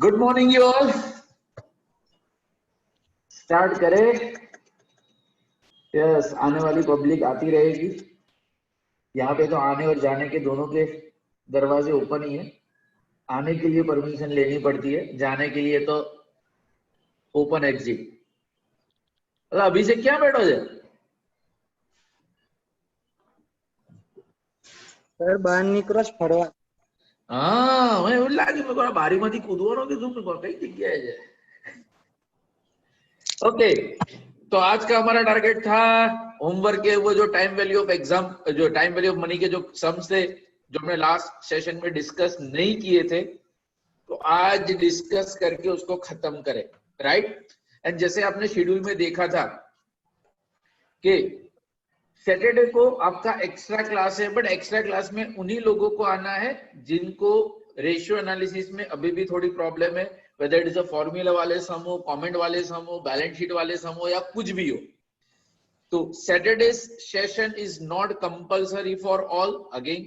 Good morning you all. Start करें। Yes, आने वाली पब्लिक आती रहेगी। यहाँ पे तो आने और जाने के दोनों के दरवाजे ओपन ही है। आने के लिए परमिशन लेनी पड़ती है, जाने के लिए तो ओपन एग्जिट। अभी से क्या बैठो जाए સર બહાર નીકળો જ ફરવા. હા, મને એવું લાગ્યું મેં કોઈ બારીમાંથી કૂદવાનો કીધું મેં કઈ જગ્યાએ છે। ओके, तो आज का हमारा टारगेट था होमवर्क के वो जो टाइम वैल्यू ऑफ एग्जाम, जो टाइम वैल्यू ऑफ मनी के जो सम्स थे जो हमने लास्ट सेशन में डिस्कस नहीं किए थे, तो आज डिस्कस करके उसको खत्म करें, राइट। एंड जैसे आपने शेड्यूल में देखा था कि सैटरडे को आपका एक्स्ट्रा क्लास है, बट एक्स्ट्रा क्लास में उन्हीं लोगों को आना है जिनको रेशियो एनालिसिस में अभी भी थोड़ी प्रॉब्लम है, whether it is a formula वाले सम हो, कमेंट वाले सम हो, बैलेंस शीट वाले सम हो या कुछ भी हो। तो Saturday session is not compulsory for all. Again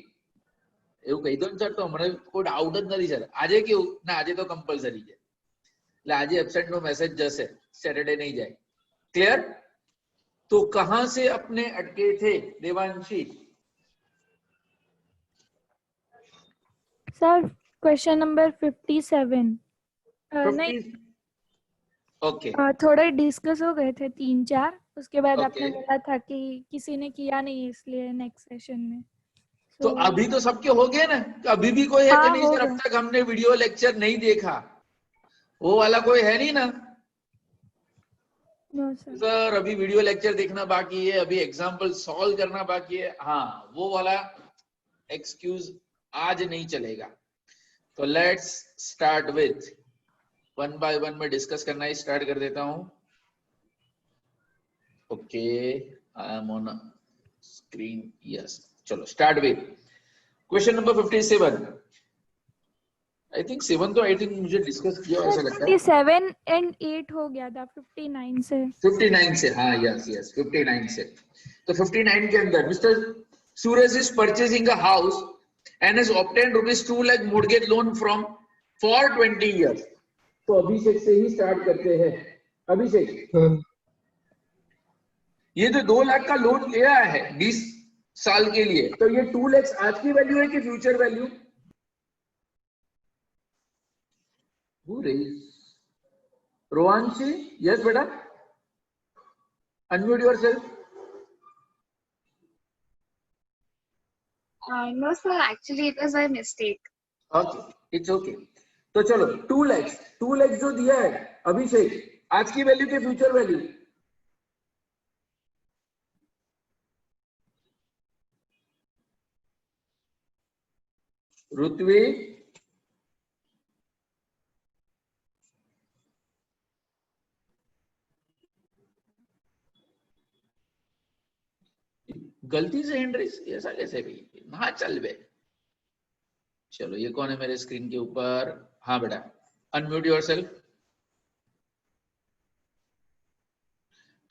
એવું કહી દો ને સર, તો મને કોઈ ડાઉટ જ નથી સર। આજે કેવું ના, આજે તો कंपल्सरी છે, એટલે આજે એબ્સેન્ટ નો મેસેજ જશે, સैटरडे नहीं जाए। क्लियर? तो कहां से अपने अटके थे देवांशी? सर क्वेश्चन नंबर 57 नहीं, ओके थोड़े डिस्कस हो गए थे 3-4, उसके बाद Okay. आपने बोला था कि किसी ने किया नहीं इसलिए नेक्स्ट सेशन में। तो अभी तो सबके हो गए ना? अभी भी कोई है कि नहीं हो सर? अब गया। तक हमने वीडियो लेक्चर नहीं देखा, वो वाला कोई है नहीं ना नो सर। सर? अभी वीडियो लेक्चर देखना बाकी है, अभी एग्जाम्पल सॉल्व करना बाकी है। हाँ, वो वाला एक्सक्यूज आज नहीं चलेगा। तो let's start with one by one में डिस्कस करना ही स्टार्ट कर देता हूं। Okay, I am on screen. Yes, चलो start with question number 57। I think 7 तो आई थिंक मुझे डिस्कस किया ऐसा लगता है। 57 एंड 8 हो गया था 59 से। 59 से, हाँ यस यस 59 से। तो 59 के अंदर mister Suraj is purchasing a house and has obtained ₹2 lakh mortgage loan from for 20 years। तो अभिषेक से ही स्टार्ट करते हैं। अभिषेक, ये जो 2 लाख का लोन लिया है 20 साल के लिए, तो ये 2 लाख आज की वैल्यू है कि फ्यूचर वैल्यू? रोहांशी, यस बेटा, unmute yourself. No, sir. Actually, it was a mistake. Okay, it's okay. तो चलो 2 लाख जो दिया है अभिषेक, आज की वैल्यू के फ्यूचर वैल्यू? ऋत्वी, गलती से हैंड रेस ऐसा कैसे भी? हाँ चल बे। चलो, ये कौन है मेरे स्क्रीन के ऊपर? हाँ बेटा, अनम्यूट योरसेल्फ।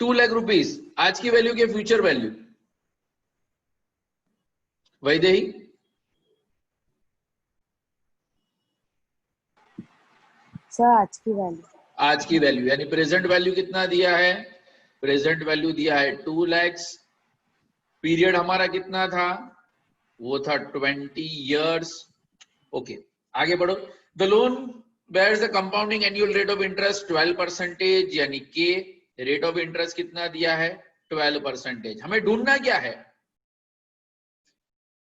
2 लाख रुपीस आज की वैल्यू के फ्यूचर वैल्यू? वैदेही, सर आज की वैल्यू, आज की वैल्यू यानी प्रेजेंट वैल्यू कितना दिया है? प्रेजेंट वैल्यू दिया है 2 लाख। पीरियड हमारा कितना था? वो था 20 years। ओके, आगे बढ़ो। The loan bears the compounding annual rate of interest 12%, यानी के रेट ऑफ इंटरेस्ट कितना दिया है? 12%। हमें ढूंढना क्या है?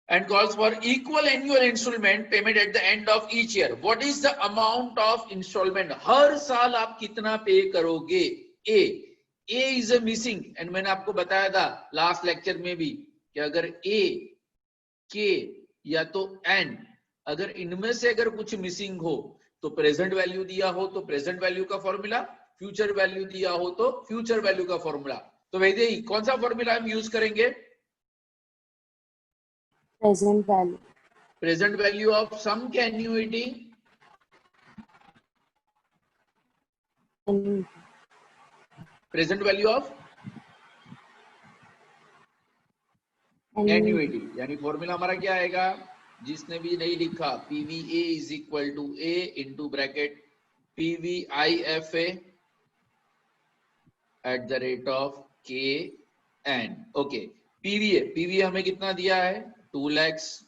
And calls for equal annual instalment payment at the end of each year. What is the amount of instalment? हर साल आप कितना पे करोगे? A is a missing, and मैंने आपको बताया था लास्ट लेक्चर में भी कि अगर ए, के या तो एन, अगर इनमें से अगर कुछ मिसिंग हो तो प्रेजेंट वैल्यू दिया हो तो प्रेजेंट वैल्यू का फॉर्मूला, फ्यूचर वैल्यू दिया हो तो फ्यूचर वैल्यू का फॉर्मूला। तो वैसे ही कौन सा फॉर्मूला हम यूज करेंगे? Present value, present value of sum के annuity, present value of annuity, यानी फॉर्मूला हमारा क्या आएगा? जिसने भी नहीं लिखा, PVA is equal to A into bracket pvifa@kn. Okay, PVA हमें कितना दिया है? 2 lakhs.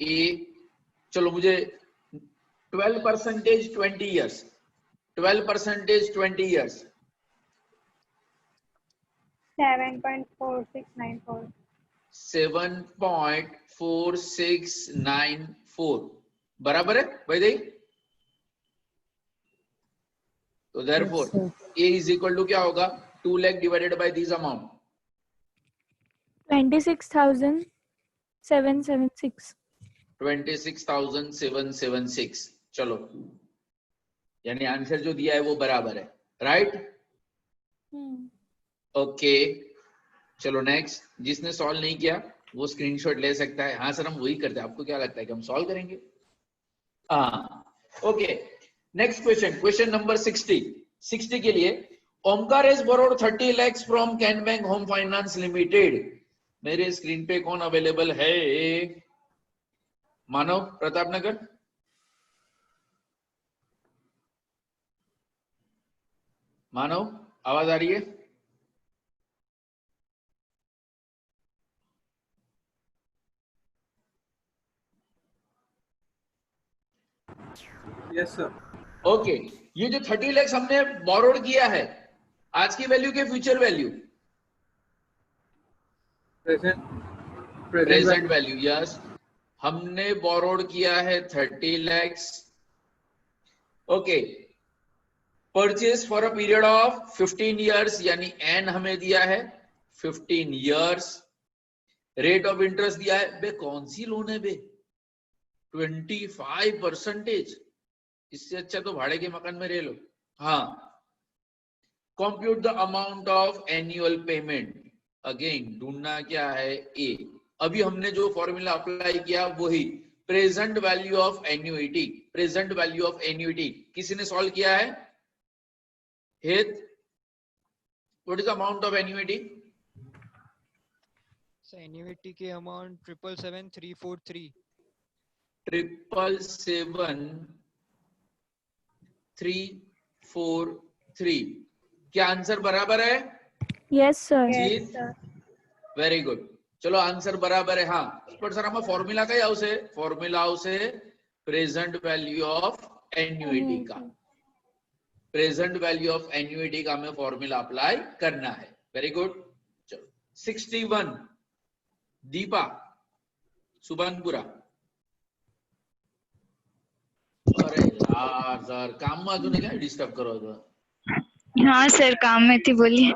ए, चलो मुझे 12% 20 years, 12% 20 years, 7.4694. 7.4694 बराबर है भाई देख? तो therefore Yes, sir. A is equal to क्या होगा? 2 lakh divided by this amount. 26,776. 26,776. चलो, यानी आंसर जो दिया है वो बराबर है, राइट? ओके, चलो नेक्स्ट. जिसने सॉल्व नहीं किया वो स्क्रीनशॉट ले सकता है. हाँ सर हम वही करते हैं. आपको क्या लगता है कि हम सॉल्व करेंगे? हाँ, okay. Next question, question number 60 के लिए. Omkar has borrowed 30 lakhs from can bank home finance limited. मेरे स्क्रीन पे कौन अवेलेबल है? मानव, प्रतापनगर. मानव, आवाज आ रही है? Yes sir. ओके, ये जो 30 lakhs हमने बोरोड किया है, आज की वैल्यू के future value? Present value. Yes, हमने बोरोड किया है 30 lakhs. Okay, purchase for a period of 15 years, यानी एन हमें दिया है 15 years. रेट ऑफ इंटरेस्ट दिया है. बे कौन सी लोन है बे? 25%. इससे अच्छा तो भाड़े के मकान में रह लो. हाँ. Compute the amount of annual payment. Again ढूंढना क्या है? ए. अभी हमने जो फॉर्मूला अप्लाई किया वही, present value of annuity. Present value of annuity किसी ने सॉल्व किया है? हित, what is the amount of annuity? Annuity के अमाउंट 777,343. 777,343. क्या आंसर बराबर है? Yes, sir. जीत, वेरी गुड. चलो आंसर बराबर है. हाँ, पर सर हमें फॉर्मूला का आवश्य, फॉर्मूला आवश्य प्रेजेंट वैल्यू ऑफ एन्युइटी का. प्रेजेंट वैल्यू ऑफ एन्युइटी का हमें फॉर्मूला अप्लाई करना है. Very good. चलो 61 दीपा सुबनपुरा. अरे यार सर काम में तूने क्या डिस्टर्ब करो तो? हाँ सर काम में थी, बोलिए.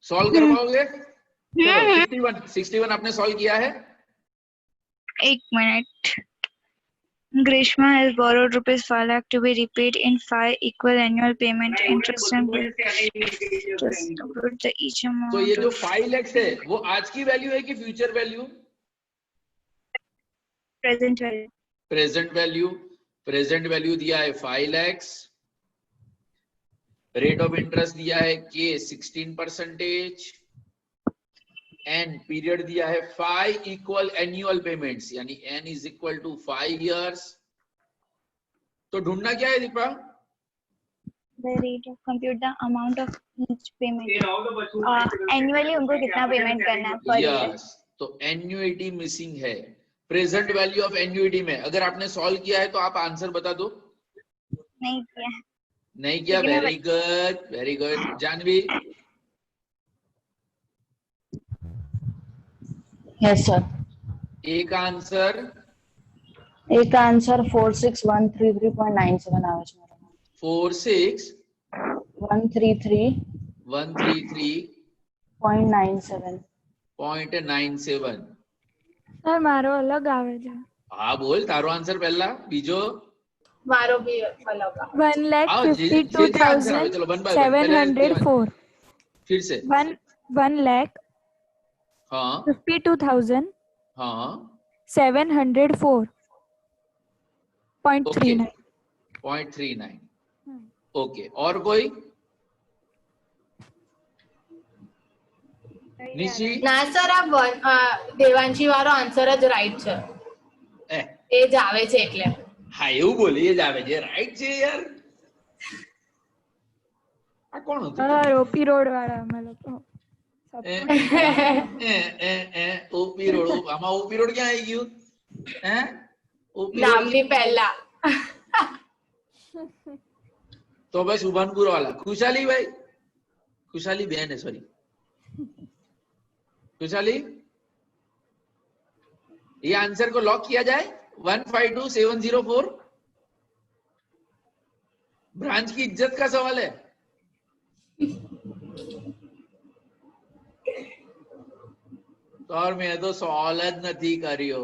सॉल्व कर पाओगे? चलो 61 आपने सॉल्व किया है. एक minute. Grishma has borrowed rupees 5 lakh to be repaid in 5 equal annual payment interest and just about the each amount. तो ये जो 5 lakhs है वो आज की वैल्यू है कि future value? present value. Present value. Present value दिया है 5 lakhs. रेट ऑफ इंटरेस्ट दिया है के 16%. एन पीरियड दिया है 5 इक्वल एनुअल पेमेंट्स, यानी N is equal to 5 years. तो ढूंढना क्या है Deepa? The rate of compute the amount of each payment. Annually उनको कितना पेमेंट करना है per year? यस, तो एन्युइटी मिसिंग है. प्रेजेंट वैल्यू ऑफ एन्युइटी में अगर आपने सॉल्व किया है तो आप आंसर बता दो. नहीं किया. नहीं किया. Very good, very good. Janhvi. Yes, sir. एक आंसर एक आंसर 46,133.97 આવે છે મારા. 46,133.97. 133.97. સર મારો અલગ આવે છે. હા બોલ તારો આન્સર પહેલા. બીજો મારો भी अलग है। 1,52,704. फिर से. 1,52,704. हाँ हाँ 704.39. 0.39. ओके, और कोई? निशी. ના સર આ દેવાંશી વાળો આન્સર જ રાઈટ છે. એ જ આવે છે એટલે. હા એવું બોલીએ જ આવે છે, રાઈટ છે યાર. આ કોણ હતું? રોપી રોડ વાળા અમે લોકો. ઓપી રોડ, આમાં ઓપી રોડ ક્યાં આવી ગયું? હે ઓપી રોડ નામની પહેલા. તો ભાઈ સુભાનપુર वाला खुशहाली भाई, खुशहाली बहन है, सॉरी खुशहाली, ये आंसर को लॉक किया जाए 152704। ब्रांच की इज्जत का सवाल है। तो और मैं तो सवाल જ નથી કર્યો।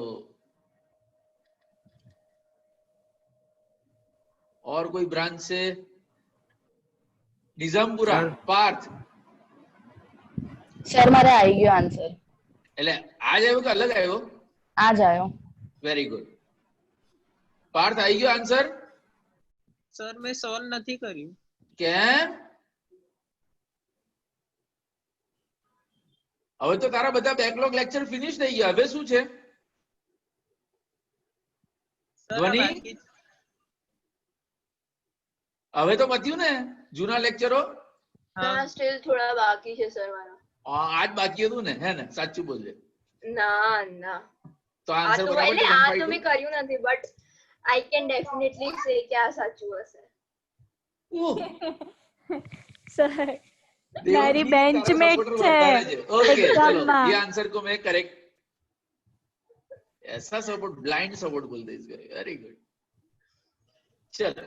और कोई ब्रांच से? निजामपुरा, पार्थ। સર મારે આવી ગયો આન્સર। એટલે આજ આવ્યો કે અલગ આવ્યો? આજ આવ્યો। Very good. પાર્થ આવી ગયો આન્સર? સર મેં સોલ્વ નથી કર્યું। કેમ? હવે તો તારા બધા બેકલોગ લેક્ચર ફિનિશ થઈ ગયા, હવે શું છે? ધ્વનિ હવે તો પત્યું ને જૂના લેક્ચરો? હા સ્ટીલ થોડા બાકી છે સર મારા। આજ બાકી હતું ને, હે ને? સાચું બોલજે। ના ના તો આન્સર બરાબર એટલે છે? આ તો મેં કર્યું નથી, બટ આઈ કેન ડેફિનેટલી સે કે આ સાચું હશે। सर मेरी बेंचमेट है ओके एग्जाम चलो में। ये आंसर को मैं करेक्ट, ऐसा सपोर्ट, ब्लाइंड सपोर्ट बोलते हैं इसको। Very good. चलो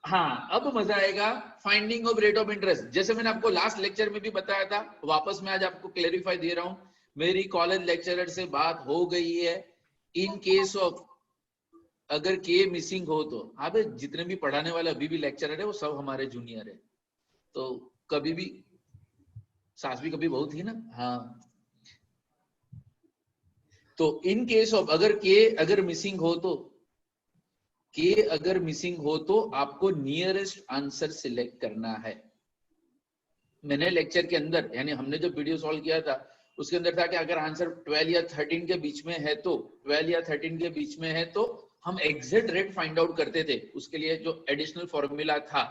हाँ, अब मजा आएगा finding of rate of interest. जैसे मैंने आपको लास्ट लेक्चर में भी बताया था, वापस मैं आज आपको क्लेरिफाई दे रहा हूं। मेरी कॉलेज लेक्चरर से बात हो गई है। इन केस ऑफ अगर के मिसिंग हो तो, हाँ भाई जितने भी पढ़ाने वाले अभी भी लेक्चरर है वो सब हमारे जूनियर है, तो कभी भी सास भी कभी बहुत ही ना। हाँ, तो इन केस ऑफ अगर के अगर मिसिंग हो तो, के अगर मिसिंग हो तो आपको नियरेस्ट आंसर सिलेक्ट करना है। मैंने लेक्चर के अंदर, यानी हमने जो वीडियो सॉल्व किया था उसके अंदर था कि अगर आंसर 12 या 13 के बीच में है तो, 12 या 13 के बीच में है तो हम एग्जैक्ट रेट फाइंड आउट करते थे, उसके लिए जो एडिशनल फॉर्मूला था।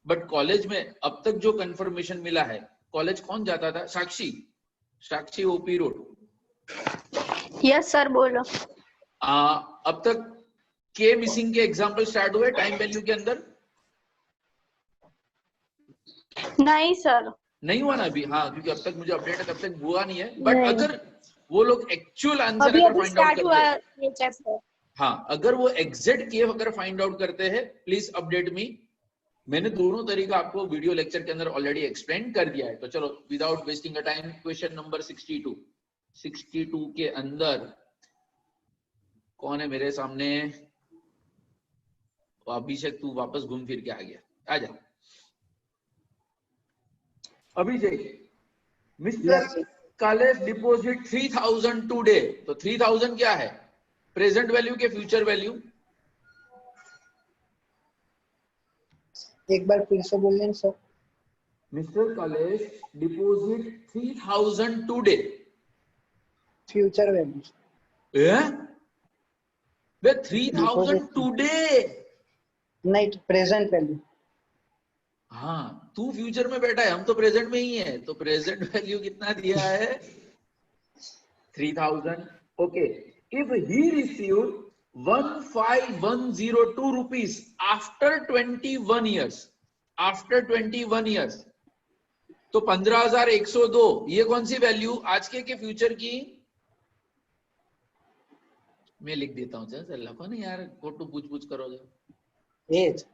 बट कॉलेज में अब तक जो कंफर्मेशन मिला है, कॉलेज कौन जाता था? साक्षी, साक्षी ओपी रोड। यस सर बोलो। अब तक के मिसिंग के एग्जांपल स्टार्ट हुए टाइम वैल्यू के अंदर? नहीं सर। नहीं हुआ ना अभी? हाँ, क्योंकि अब तक मुझे अपडेट है, तब तक हुआ नहीं है। बट अगर वो लोग एक्चुअल आंसर अगर फाइंड आउट करते हैं, हाँ अगर वो एग्जैक्ट के अगर फाइंड आउट करते हैं, प्लीज अपडेट मी। मैंने दोनों तरीका आपको वीडियो लेक्चर के अंदर ऑलरेडी एक्सप्लेन कर दिया है। तो चलो without wasting a time, question number 62 के अंदर कौन है मेरे सामने? अभिषेक, तू वापस घूम फिर के आ गया, आजा। अभिषेक, मिस्टर कॉलेज डिपॉजिट 3000 टुडे, तो 3000 क्या है? प्रेजेंट वैल्यू के फ्यूचर वैल्यू? एक बार फिर से बोलिए sir. Mister college deposit 3000 today, future value. 3000 today नहीं, प्रेजेंट वैल्यू। हाँ, तू फ्यूचर में बैठा है, हम तो प्रेजेंट में ही है, तो प्रेजेंट वैल्यू कितना दिया है? 3000। Okay, if he received 15,102 rupees after 21 years, after 21 years, तो 15,102 ये कौन सी वैल्यू आज के फ्यूचर की? मैं लिख देता हूँ, सर लिखो ना यार, फोटो पूछ करोगे। एज।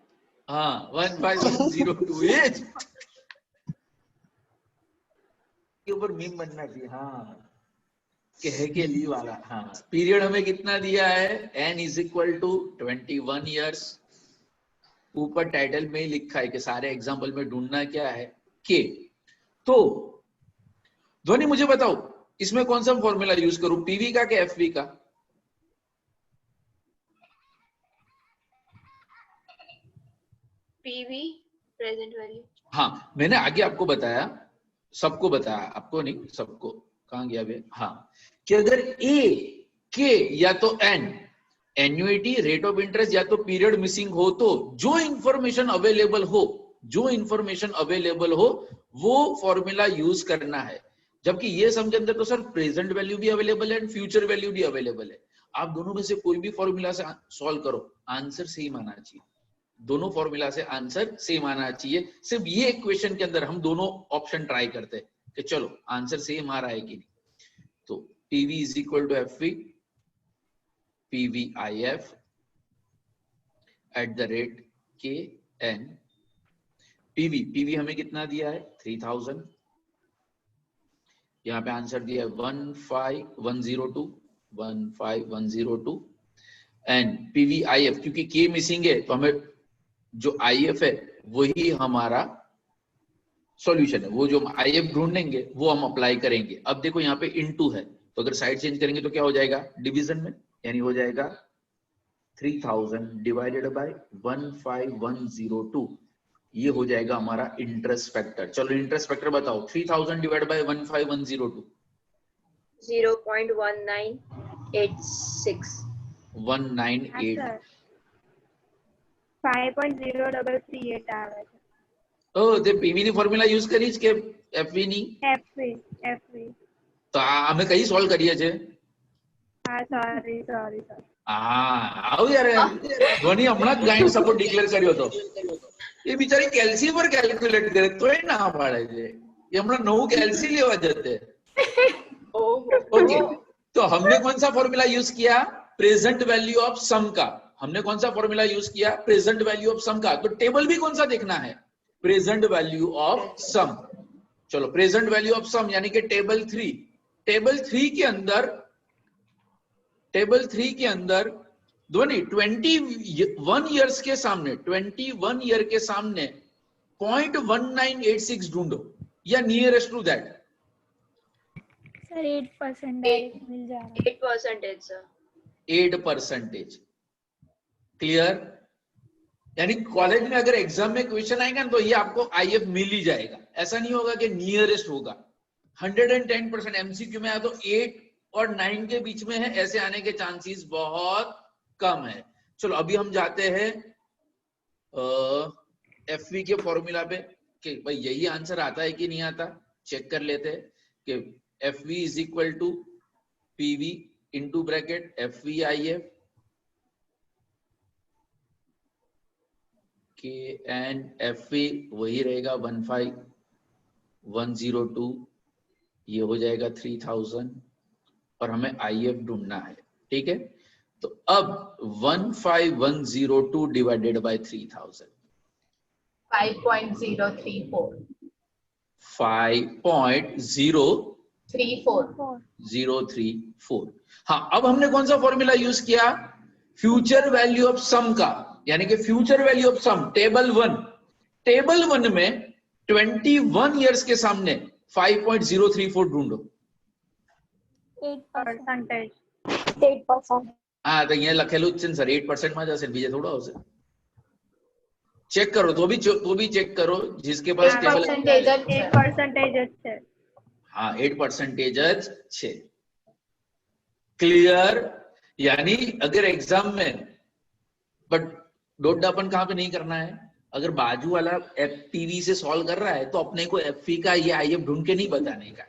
हाँ, 15,102 एज के ऊपर मीम बनना चाहिए। हाँ, कह के ली वाला। हाँ, पीरियड हमें कितना दिया है? n is equal to 21 years। ऊपर टाइटल में ही लिखा है कि सारे एग्जाम्पल में ढूंढना क्या है? के। तो ध्वनि मुझे बताओ, इसमें कौन सा फॉर्मूला यूज करूं, पीवी का कि एफवी का? PV, present value. हाँ, मैंने आगे आपको बताया, सबको बताया, आपको नहीं सबको। कहां गया वे? हाँ, कि अगर ए के या तो N annuity, rate of interest या तो पीरियड मिसिंग हो तो जो इंफॉर्मेशन अवेलेबल हो वो फॉर्मूला यूज करना है। जबकि ये सम के अंदर तो सर प्रेजेंट वैल्यू भी अवेलेबल है एंड फ्यूचर वैल्यू भी अवेलेबल है। आप दोनों में से कोई भी फॉर्मूला से सॉल्व करो, आंसर सेम आना चाहिए। दोनों फॉर्मूला से आंसर सेम आना चाहिए। सिर्फ ये इक्वेशन के अंदर हम दोनों ऑप्शन ट्राई करते हैं कि चलो आंसर सेम आ रहा है कि नहीं। तो PV is equal to FV PVIF at the rate KN। PV हमें कितना दिया है 3000, यहाँ पे आंसर दिया है 15102 एंड PVIF क्योंकि K मिसिंग है तो हमें जो IF है वही हमारा सॉल्यूशन है, वो जो हम IF ढूंढेंगे वो हम अप्लाई करेंगे। अब देखो यहाँ पे इनटू है तो अगर साइड चेंज करेंगे तो क्या हो जाएगा डिवीजन में, यानी हो जाएगा 3000 डिवाइडेड बाय 15102, ये हो जाएगा हमारा इंटरेस्ट फैक्टर। चलो इंटरेस्ट फैक्टर बताओ 3000 डिवाइड बाय 15102 0.1986 198 5.0338 આવે છે. ઓ તે પીવી ની ફોર્મ્યુલા યુઝ કરી છે કે એફવી ની? FV. તો અમે કઈ સોલ્વ કરીએ છે? હા સોરી. આવ યાર ધોની હમણાં જ ગાઈડ સપોર્ટ ડિક્લેર કર્યો હતો, એ બિચારી કેલ્સી પર કેલ્ક્યુલેટ કરે તોય ના પાડે છે, એ હમણાં નવું કેલ્સી લેવા જતે। ओके तो हमने कौन सा फॉर्मूला यूज किया प्रेजेंट वैल्यू ऑफ सम का, हमने कौन सा फॉर्मूला यूज किया प्रेजेंट वैल्यू ऑफ सम का। तो टेबल भी कौन सा देखना है प्रेजेंट वैल्यू ऑफ सम। चलो प्रेजेंट वैल्यू ऑफ सम यानी कि टेबल 3 के अंदर ध्वनि 21 ईयर्स के सामने 21 ईयर के सामने 0.1986 ढूंढो या नियरेस्ट टू दैट। सर 8% मिल जा रहा है। 8% सर 8%। क्लियर? यानी कॉलेज में अगर एग्जाम में क्वेश्चन आएगा ना तो ये आपको IF मिल ही जाएगा, ऐसा नहीं होगा कि नियरेस्ट होगा। 110% MCQ में आया तो 8 और 9 के बीच में है, ऐसे आने के चांसेस बहुत कम है। चलो अभी हम जाते हैं FV के फॉर्मूला पे कि भाई यही आंसर आता है कि नहीं आता, चेक कर लेते हैं कि FV is equal to PV into bracket FVIF KN FV वही रहेगा 15102, ये हो जाएगा 3000 और हमें IF ढूंढना है। ठीक है, तो अब 15102 डिवाइडेड बाय 3000 5.034। हाँ अब हमने कौन सा फॉर्मूला यूज किया फ्यूचर वैल्यू ऑफ सम का, यानी कि future value of sum table 1 में 21 इयर्स के सामने 5.034 ढूंढो। 8%। हाँ तो यहाँ लखेलू सर 8% में जैसे बीजे थोड़ा हो से चेक करो तो भी चेक करो जिसके पास टेबल 8% हाँ 8% छे। क्लियर? यानी अगर एग्जाम में बट डोडापन कहाँ पे नहीं करना है, अगर बाजू वाला PV से सॉल्व कर रहा है तो अपने को FV का ये IF ढूंढ के नहीं बताने का,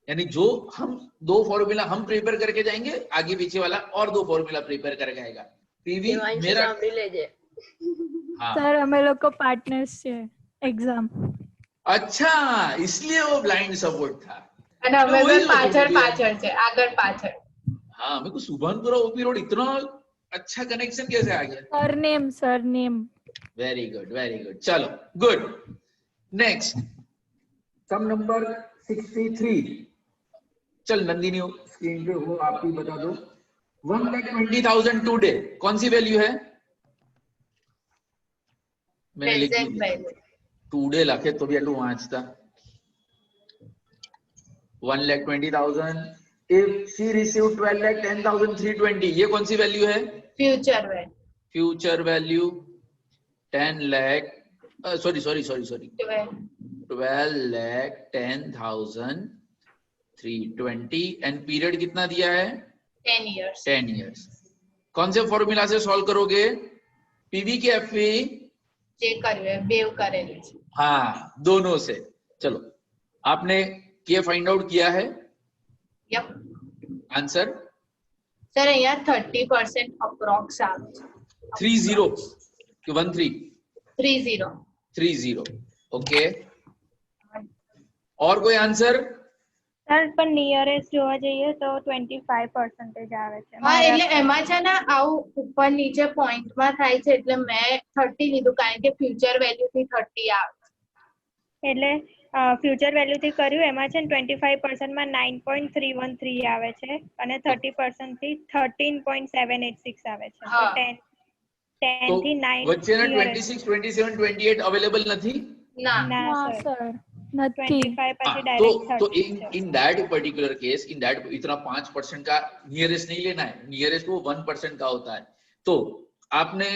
यानी जो हम 2 फॉर्मूला हम प्रिपेयर करके जाएंगे आगे पीछे वाला और 2 फॉर्मूला प्रिपेयर करके आएगा। PV मेरा हाँ सर हमें लोग को पार्टनर्स છે एग्जाम। अच्छा इसलिए वो ब्लाइंड सपोर्ट था અને અમે બે પાછળ છે આગળ પાછળ। हाँ मेरे को सुभानपुरा OP रोड इतना अच्छा कनेक्शन कैसे आ गया? सरनेम वेरी गुड चलो गुड। Next sum number 63। चल नंदिनी स्क्रीन पे हो आप ही बता दो। 1,20,000 टुडे कौन सी वैल्यू है? मैंने लिख दी टुडे लखे तो भी एटू वांचता 1,20,000 if she received 12,10,320 ये कौन सी वैल्यू है? Future value 10 lakh sorry 12,10,320 and period कितना दिया है 10 years। 10 years। कौन से फॉर्मूला से सॉल्व करोगे? पीवी के एफवी? જે કર્યું એ બેવ કરેલું છે. हाँ, दोनों से. चलो, आपने के फाइंड आउट किया है. યપ आंसर સર અહીંયા 30% અપ્રોક્સ આવે છે. 30 कि 13? 30. 30. ओके. और कोई आंसर? સર પણ નિયરેસ્ટ જોવા જઈએ તો 25% આવે છે. હા એટલે એમાં છે ને આવું ઉપર નીચે પોઈન્ટમાં થાય છે એટલે મેં 30 લીધું કારણ કે ફ્યુચર વેલ્યુ થી 30 આવે. એટલે ફ્યુચર વેલ્યુ થી કર્યું એમાં છે ને 25% માં 9.313 આવે છે અને 30% થી 13.786 આવે છે. હા. 10 तो થી 9 વચ્ચેના 26, 27, 28 अवेलेबल નથી? ના ના हाँ સર सर नथी 25 પછી हाँ, ડાયરેક્ટ तो 30 in that particular case, in that इतना 5% का नियरेस्ट नहीं लेना है. नियरेस्ट वो 1% का होता है. तो आपने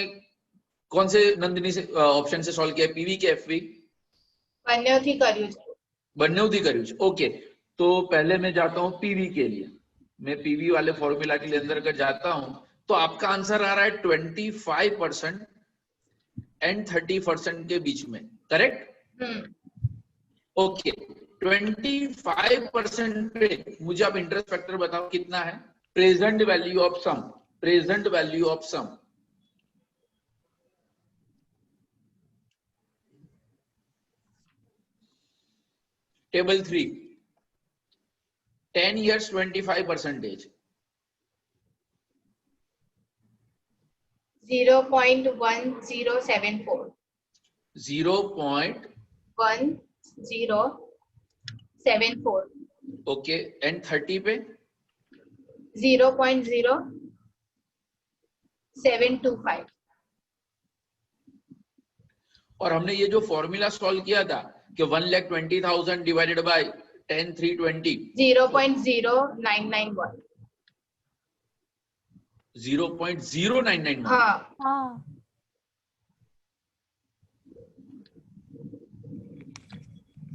कौन से नंदिनी से ऑप्शन से सॉल्व किया? पीवी के एफवी? બંનેથી કર્યું છે. બંનેથી કર્યું છે. ओके, तो पहले मैं जाता हूं पीवी के लिए. मैं पीवी वाले फॉर्मूला के लिए अंदर कर जाता हूं. तो आपका आंसर आ रहा है 25% एंड 30% के बीच में. करेक्ट? ओके. 25% पे मुझे आप इंटरेस्ट फैक्टर बताओ कितना है? Present value of sum. Present value of sum. Table 3. 10 years 25%. 0.1074. 1074. Okay. And 30 पे 0.0725. और हमने ये जो फॉर्मूला सॉल्व किया था कि 1,20,000 डिवाइडेड बाय 10 320 0.0991. 0.0991. हाँ हाँ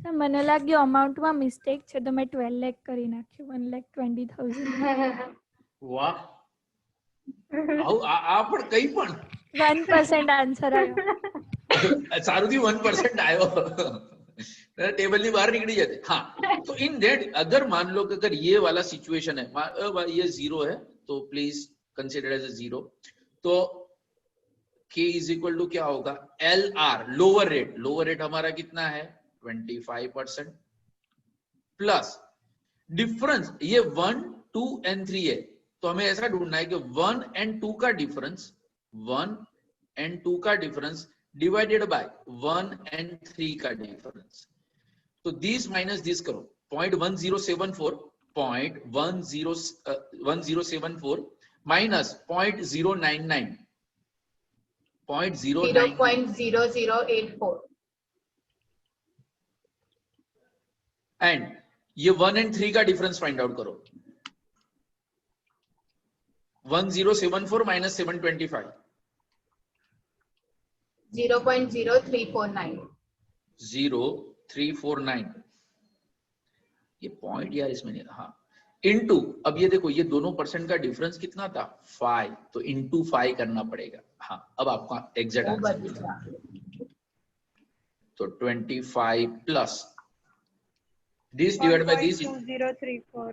સર મને લાગ્યું અમાઉન્ટમાં મિસ્ટેક છે તો મેં 12 લાખ કરી નાખ્યું 1,20,000. વાહ. આવું આ પણ કઈ પણ 1% આન્સર આવ્યો. સારું થી 1% આવ્યો. टेबल ની બહાર નીકળી જતી. हाँ, तो इन दैट अगर मान लो कि अगर ये वाला सिचुएशन है, ये 0 है तो प्लीज कंसीडर एज अ 0. तो k इज इक्वल टू क्या होगा? LR lower rate. Lower rate हमारा कितना है? 25% प्लस डिफरेंस. ये 1, 2 एंड 3 है तो हमें ऐसा ढूंढना है कि 1 एंड 2 का डिफरेंस, 1 एंड 2 का डिफरेंस डिवाइडेड बाय 1 एंड 3 का डिफरेंस. तो दिस माइनस दिस करो. 0.1074 0.1074 माइनस 0.099 0.0084. एंड ये 1 एंड 3 का डिफरेंस फाइंड आउट करो. 1074 माइनस 725 0.0349. 0349. ये पॉइंट यार इसमें नहीं. हाँ, इनटू. अब ये देखो ये दोनों परसेंट का डिफरेंस कितना था? 5. तो इनटू 5 करना पड़ेगा. हाँ, अब आपका एग्जैक्ट आंसर मिल रहा है. तो 25 plus this divide by this 2034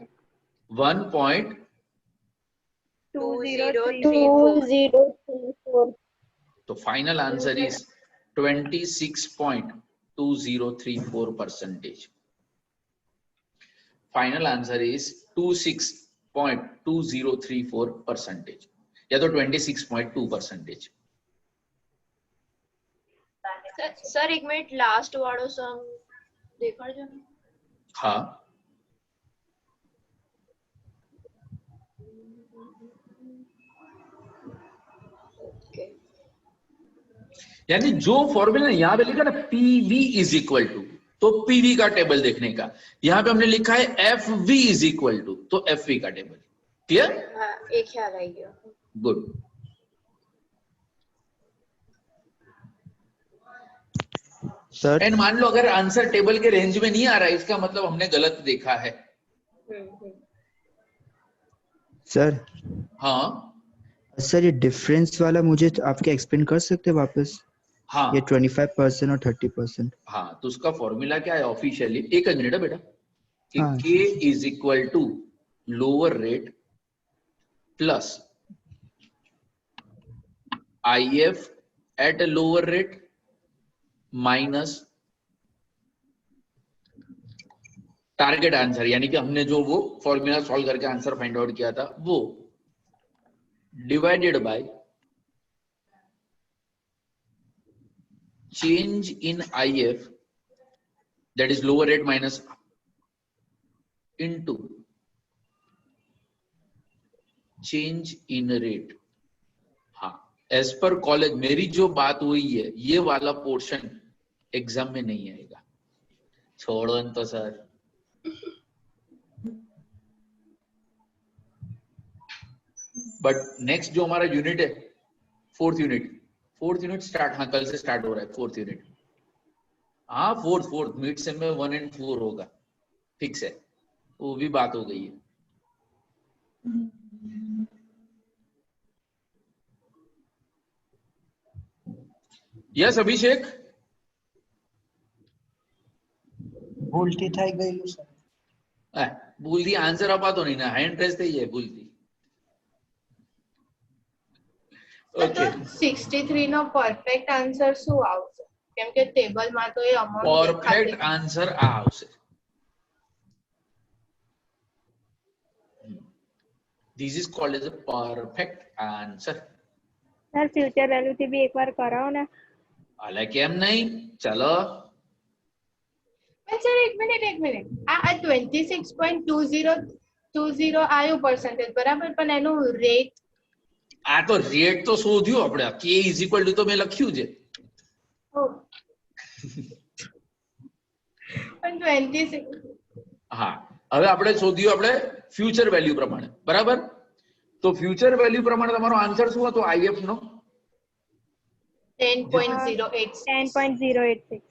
1.2034. तो final answer is 26.2034%. Final answer is 26.2034% या तो 26.2%. सर एक मिनट लास्ट वाળો સમ દેખાડજો ને. हाँ, ओके यानी जो फॉर्मूला यहाँ पे लिखा ना पीवी इज इक्वल टू, तो पीवी का टेबल देखने का. यहाँ पे हमने लिखा है एफवी इज इक्वल टू, तो एफवी का टेबल. क्लियर? हाँ एक ख्याल आई गया. गुड. सर एंड मान लो अगर आंसर टेबल के रेंज में नहीं आ रहा है, इसका मतलब हमने गलत देखा है. सर हाँ, सर ये डिफरेंस वाला मुझे आपके एक्सप्लेन कर सकते हैं वापस? हाँ ये 25% और 30%। हाँ, तो उसका फॉर्मूला क्या है ऑफिशियली? एक मिनट है बेटा, कि हाँ। K is equal to lower rate plus IF at a lower rate minus target answer, यानी कि हमने जो वो फॉर्मूला सॉल्व करके आंसर फाइंड आउट किया था वो, divided by change in IF, that is lower rate minus, into change in rate. हाँ, एज पर कॉलेज मेरी जो बात हुई है ये वाला पोर्शन एग्जाम में नहीं आएगा, छोड़ो न तो सर। बट नेक्स्ट जो हमारा यूनिट है, फोर्थ यूनिट स्टार्ट, हाँ कल से स्टार्ट हो रहा है फोर्थ यूनिट। हाँ फोर्थ मिड सेम में 1 और 4 होगा, फिक्स है, वो भी बात हो गई है। यस अभिषेक, ભૂલથી થઈ ગયેલું સર. ભૂલથી આન્સર અપાતો નહીં ને, હાઈ ઇન્ટરેસ્ટ થઈ જાય ભૂલથી। તો 63 નો પરફેક્ટ આન્સર શું આવશે? કેમ કે ટેબલ માં તો એ અમાઉન્ટ પરફેક્ટ આન્સર આ આવશે। This is called as a perfect answer। Sir future value થી બી એકવાર કરાવો ને। અલે કેમ નહીં, ચલો। સર એક મિનિટ, આ 26.2020 આયો પરસેન્ટેજ બરાબર, પણ એનું રેટ, આ તો રેટ તો શોધ્યું આપણે, k ઇઝ ઇક્વલ ટુ તો મેં લખ્યું છે। પણ 26, હા હવે આપણે શોધ્યું આપણે ફ્યુચર વેલ્યુ પ્રમાણે, બરાબર? તો ફ્યુચર વેલ્યુ પ્રમાણે તમારો આન્સર શું હતો IF નો? 10.086।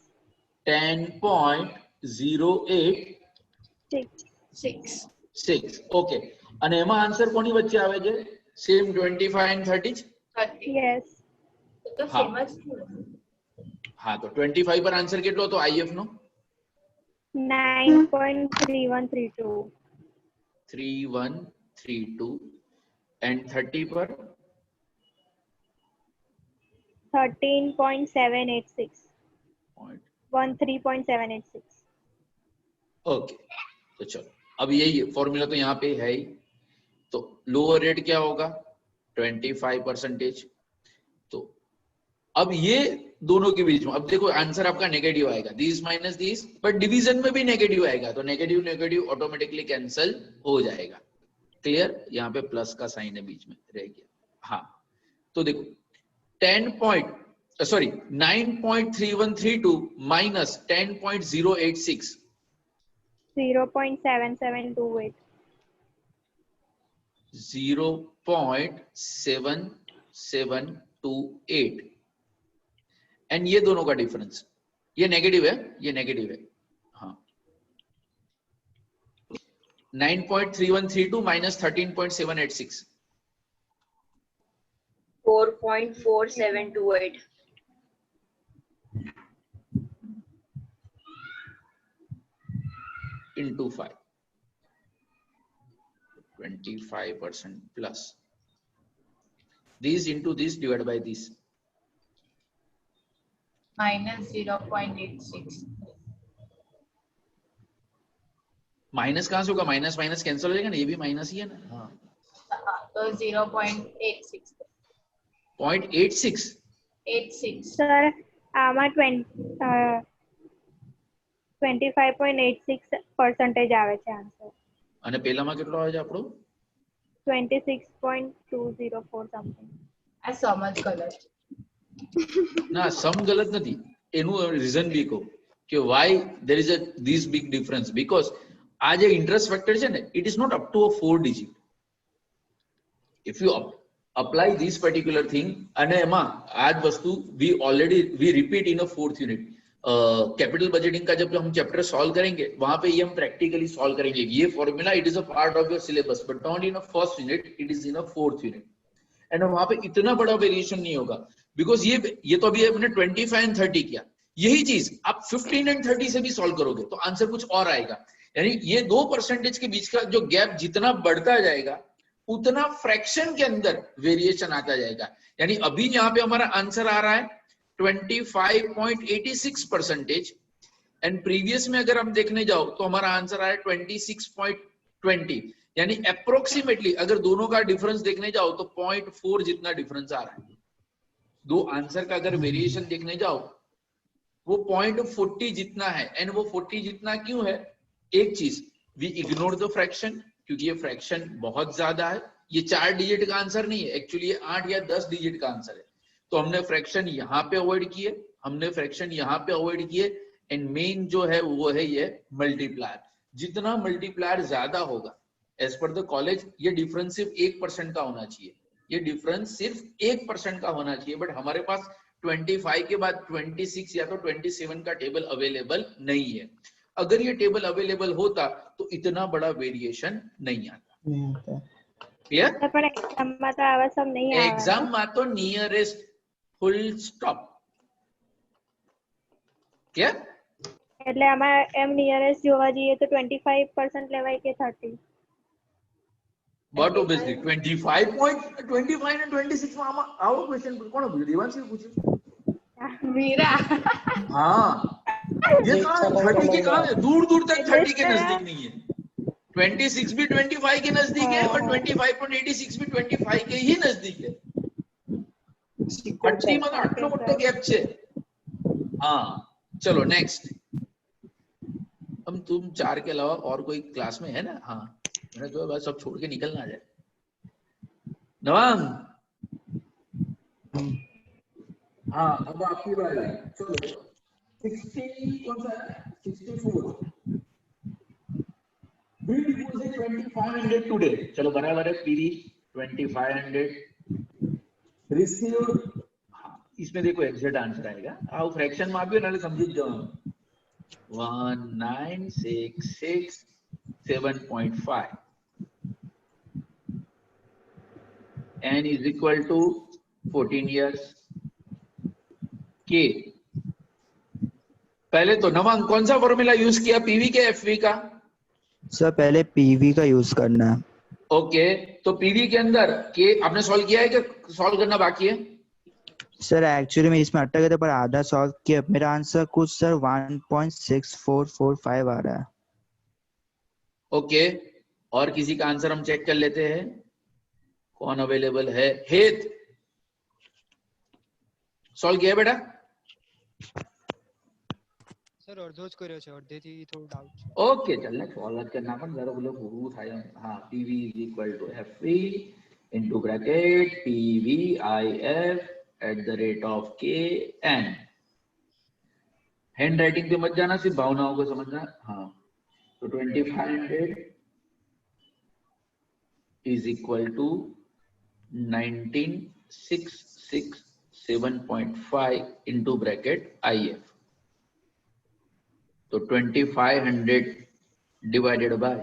10.086। ઓકે, અને એમાં આન્સર કોની વચ્ચે આવે છે? સેમ 25 and 30 જ? યસ તો સેમ જ છે। હા, તો 25 પર આન્સર કેટલો હતો IF નો? 9.3132। 3132। and 30 પર 13.786। 13.786। ओके, तो चलो अब यही फॉर्मूला तो यहाँ पे है ही। तो लोअर रेट क्या होगा? 25%। तो अब ये दोनों के बीच में, अब देखो आंसर आपका नेगेटिव आएगा, this minus this, but division में भी नेगेटिव आएगा, तो नेगेटिव ऑटोमेटिकली कैंसिल हो जाएगा। क्लियर? यहाँ पे प्लस का साइन है बीच में रह गया। हाँ, तो देखो 9.3132 माइनस 10.086, 0.7728। 0.7728, एंड ये दोनों का डिफरेंस, ये नेगेटिव है, ये नेगेटिव है। हाँ, 9.3132 minus 13.786, 4.4728। into 5, 25% plus this into this divided by this, minus 0.86। Minus कहां से होगा? माइनस माइनस कैंसिल हो जाएगा ना, ये भी माइनस ही है ना। हाँ, तो 0.86। 0.86। 86 સર આમાં 25.86% આવે છે આન્સર। અને પેલામાં કેટલો આવે છે આપણો? 26.204 સમથિંગ। આ સમજ ગલત। ના, સમ ગલત નથી, એનું રીઝન બી કહું કે why there is a this big difference, because આ જે ઇન્ટરેસ્ટ ફેક્ટર છે ને, it is not up to a 4 digit. If you apply this particular thing, અને એમાં આ જ વસ્તુ we repeat in a fourth unit, capital budgeting का जब हम चैप्टर सॉल्व करेंगे वहां पे ये हम प्रैक्टिकली सॉल्व करेंगे। ये formula it is a part of your syllabus but not in a first unit, it is in a fourth unit. And वहां पे इतना बड़ा वेरिएशन नहीं होगा, बिकॉज ये तो अभी हमने 25 एंड 30 किया, यही चीज आप 15 एंड 30 से भी सॉल्व करोगे तो आंसर कुछ और आएगा। यानी ये 2% के बीच का जो गैप जितना बढ़ता जाएगा उतना फ्रैक्शन के अंदर वेरिएशन आता जाएगा। यानी अभी यहाँ पे हमारा आंसर आ रहा है 25.86% एंड प्रीवियस में अगर हम देखने जाओ तो हमारा आंसर आया 26.20, यानी अप्रोक्सीमेटली अगर दोनों का डिफरेंस देखने जाओ तो 0.4 जितना डिफरेंस आ रहा है। दो आंसर का अगर वेरिएशन देखने जाओ वो 0.40 जितना है। एंड वो 40 जितना क्यों है? एक चीज, वी इग्नोर द फ्रैक्शन, क्योंकि ये फ्रैक्शन बहुत ज्यादा है, ये 4 डिजिट का आंसर नहीं है, एक्चुअली ये 8 या 10 डिजिट का आंसर है। तो हमने फ्रैक्शन यहाँ पे अवॉइड किए, हमने फ्रैक्शन यहाँ पे अवॉइड किए, एंड मेन जो है वो है ये मल्टीप्लायर। जितना मल्टीप्लायर ज्यादा होगा एज पर द कॉलेज ये डिफरेंस सिर्फ 1% का होना चाहिए, ये डिफरेंस सिर्फ 1% का होना चाहिए, बट हमारे पास 25 के बाद 26 या तो 27 का टेबल अवेलेबल नहीं है। अगर ये टेबल अवेलेबल होता तो इतना बड़ा वेरिएशन नहीं आता। क्लियर? પણ એક્ઝામમાં તો આવા સમ નહીં આવે एग्जाम में तो नियरेस्ट फुल स्टॉप। क्या? એટલે આમાં એમ નિયરેસ્ટ જોવા જઈએ તો 25% લેવાય કે 30? But obviously 25.25 and 26 में आओ क्वेश्चन कौन पूछे? देवांशी पूछे। मीरा। हाँ, ये कहाँ 30 के कहाँ है? दूर दूर तक 30 के नजदीक नहीं है। 26 भी 25 के नजदीक है और 25.86 भी 25 के ही नजदीक है। 30 में आटलो मोटो गैप छे। हाँ, चलो नेक्स्ट। हम तुम 4 के अलावा और कोई क्लास में है ना? हाँ, मैंने तो बस सब छोड़ के निकलना जाए। नवांग, हाँ अब आपकी बारी। चलो 60 कौन सा है? 64। We deposit 2500 today. चलो बराबर है पीवी 2500 received। हाँ, इसमें देखो एग्जैक्ट आंसर आएगा। आओ फ्रैक्शन में आप भी नाले समझ जाओ। 1966.7.5 n is equal to 14 years k। पहले तो नवांग कौन सा फॉर्मूला यूज किया, पीवी के एफवी का? सर पहले पीवी का यूज करना है। ओके, तो पीवी के अंदर के आपने सॉल्व किया है कि सॉल्व करना बाकी है? सर एक्चुअली मैं इसमें अटक गया था पर आधा सॉल्व किया, मेरा आंसर कुछ सर 1.6445 आ रहा है। ओके, और किसी का आंसर हम चेक कर लेते हैं, कौन अवेलेबल है? हेत सॉल्व किया बेटा? સર અડધો જ કર્યો છે, અડધેથી થોડું ડાઉટ છે। ઓકે, ચાલને સોલ્વ જ करना પણ जरा બોલો પૂરું થાય। હા, PV = FV into bracket PVIF @ KN। Hand writing पे मत जाना, सिर्फ भावनाओं को समझना। हाँ, तो 2500 is equal to 19667.5 into bracket IF। तो 2500 divided by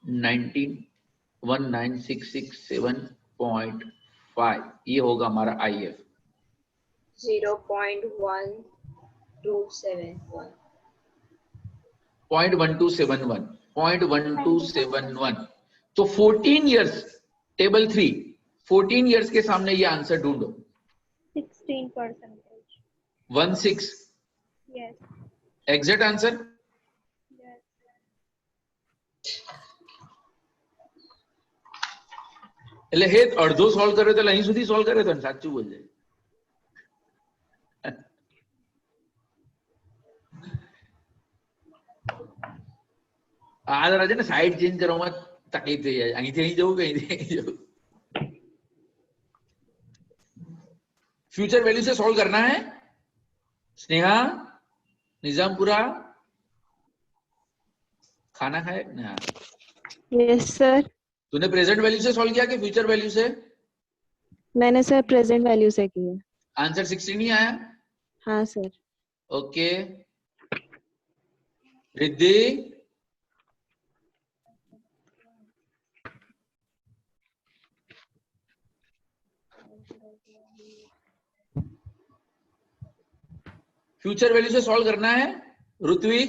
19667.5 ये होगा हमारा IF 0.1271। 0.1271 तो 14 इयर्स टेबल 3 14 इयर्स के सामने ये आंसर ढूंढो। 16%। 16 Yes. Exact answer. Yes. એટલે હે અડધો સોલ્વ કર્યો તો અહીં સુધી સોલ્વ કર્યો તો ને? સાચું બોલજે। આ જરા છે ને સાઈડ ચેન્જ કરવામાં તકલીફ થઈ જાય, અહીંથી અહીં જવું કે અહીંથી અહીં જવું। फ्यूचर वैल्यू से सॉल्व करना है। स्नेहा, निजामपुरा, खाना खाए ना? Yes sir. तूने प्रेजेंट वैल्यू से सॉल्व किया कि फ्यूचर वैल्यू से? मैंने सर प्रेजेंट वैल्यू से किया। आंसर 16 नहीं आया? हाँ sir. Okay, Riddhi future value से सॉल्व करना है ऋत्वी?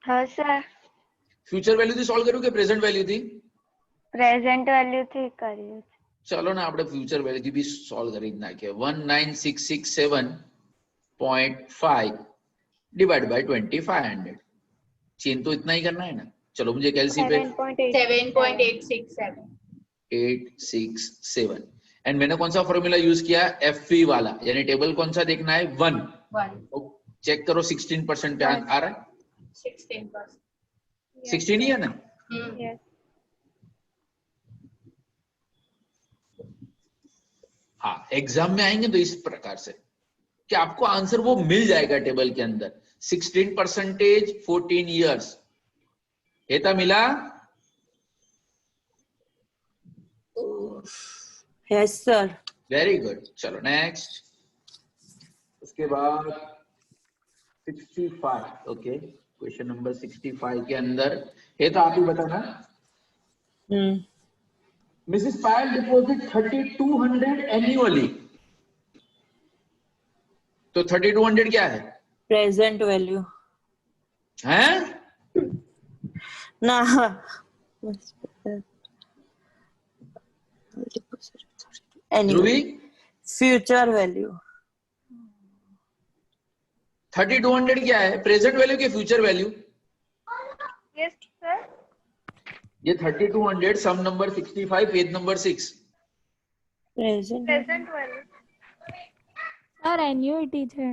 हाँ सर, फ्यूचर वैल्यू थी सॉल्व करूं कि प्रेजेंट वैल्यू थी? प्रेजेंट वैल्यू थी करिए। चलो ना આપણે फ्यूचर वैल्यू थी भी सॉल्व કરી નાખીએ. 19667.5 डिवाइड बाय 2500. चेन तो इतना ही करना है ना. चलो मुझे कैलसी पे 7.867 867 एंड मैंने कौन सा फॉर्मूला यूज किया? एफवी वाला, यानी टेबल कौन सा देखना है? 1. चेक करो 16% पे आ रहा है. 16%. 16 ही है ना? Yes. हाँ, एग्जाम में आएंगे तो इस प्रकार से कि आपको आंसर वो मिल जाएगा टेबल के अंदर. 16% 14 years. हेता मिला? Yes sir. Very good. चलो नेक्स्ट. उसके बाद 65. ओके, क्वेश्चन नंबर 65 के अंदर हेता आप ही बताना. Mrs. Payal deposit 3200 annually. तो 3200 क्या है? प्रेजेंट वैल्यू हैं? ना. ध्रुवी, फ्यूचर वैल्यू 3200 क्या है? प्रेजेंट वैल्यू के फ्यूचर वैल्यू? यस सर, ये 3200 sum number 65 page number 6. Present value sir annuity है.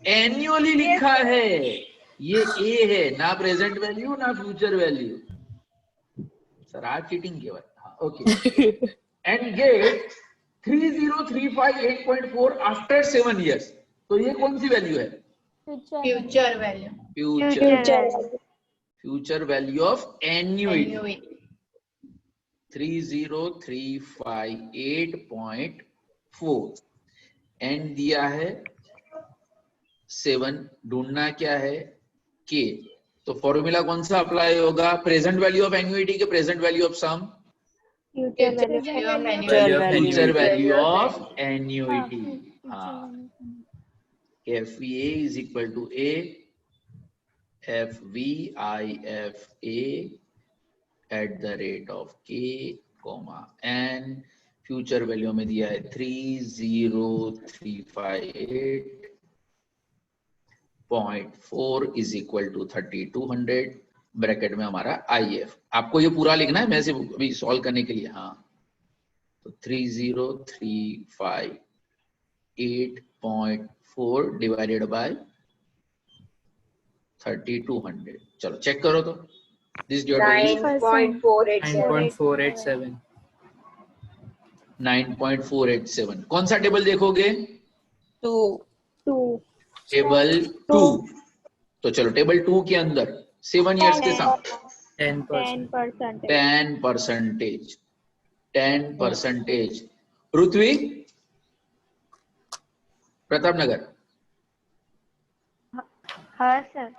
एन्युअली लिखा है. ये ए है ना, प्रेजेंट वैल्यू ना फ्यूचर वैल्यू. सर आज चीटिंग केवल. Okay. And get 3035.8.4 after 7 years. तो ये कौन सी वैल्यू है? Future value. Future value of annuity 3035.8.4 and दिया है 7. ढूंढना क्या है? के. तो फॉर्मूला कौन सा अप्लाई होगा? प्रेजेंट वैल्यू ऑफ एन्युइटी के present value of sum? Future value of annuity. हाँ, FVA is equal to A, FVIFA at the rate of K, N. Future value में दिया है 30358.4 is equal to 3200. ब्रैकेट में हमारा IF. आपको ये पूरा लिखना है, मैं सिर्फ अभी सॉल्व करने के लिए. हाँ, तो 3035.8.4 डिवाइडेड बाय 3200. चलो चेक करो तो. This your 9.487. 9.487. कौन सा टेबल देखोगे? 2. टेबल 2. तो चलो टेबल 2 के अंदर 7 years के साथ 10%. पृथ्वी, प्रताप नगर. हाँ सर,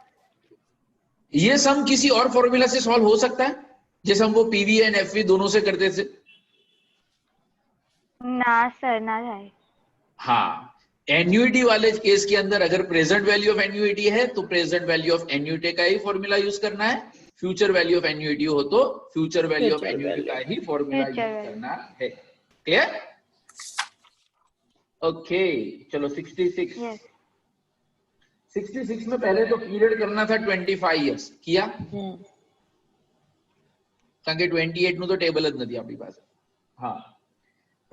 ये सम किसी और फॉर्मूला से सॉल्व हो सकता है जैसे हम वो पीवी एंड एफवी दोनों से करते थे? ना सर, ना है. हाँ, एन्युइटी वाले केस के अंदर अगर प्रेजेंट वैल्यू ऑफ एन्युइटी है तो प्रेजेंट वैल्यू ऑफ एन्युइटी का ही फॉर्मूला यूज करना है. फ्यूचर वैल्यू ऑफ एन्युइटी हो तो फ्यूचर वैल्यू ऑफ एन्युइटी का ही फॉर्मूला यूज करना है. क्लियर? ओके. चलो 66. 66 में पहले तो पीरियड करना था 25 years. किया? કારણ કે 28 નું તો ટેબલ જ નથી આપણી પાસે. હા,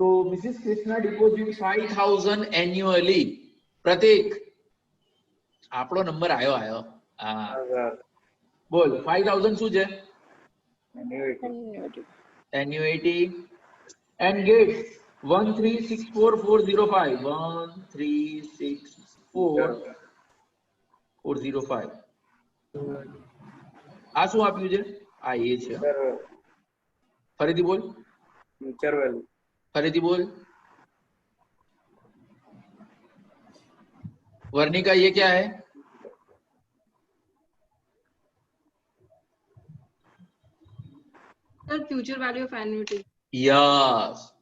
तो Mrs Krishna deposit 5000 annually. Prateek, આપણો નંબર આયો. હા, બોલ 5000 શું છે? એન્યુઇટી. And get 1364405. 1364405. આ શું આપ્યું છે? આ એ છે. ફરીથી બોલ. Future value. फरीदी बोल. वर्णिका, ये क्या है? Sir, future value of annuity. Yes,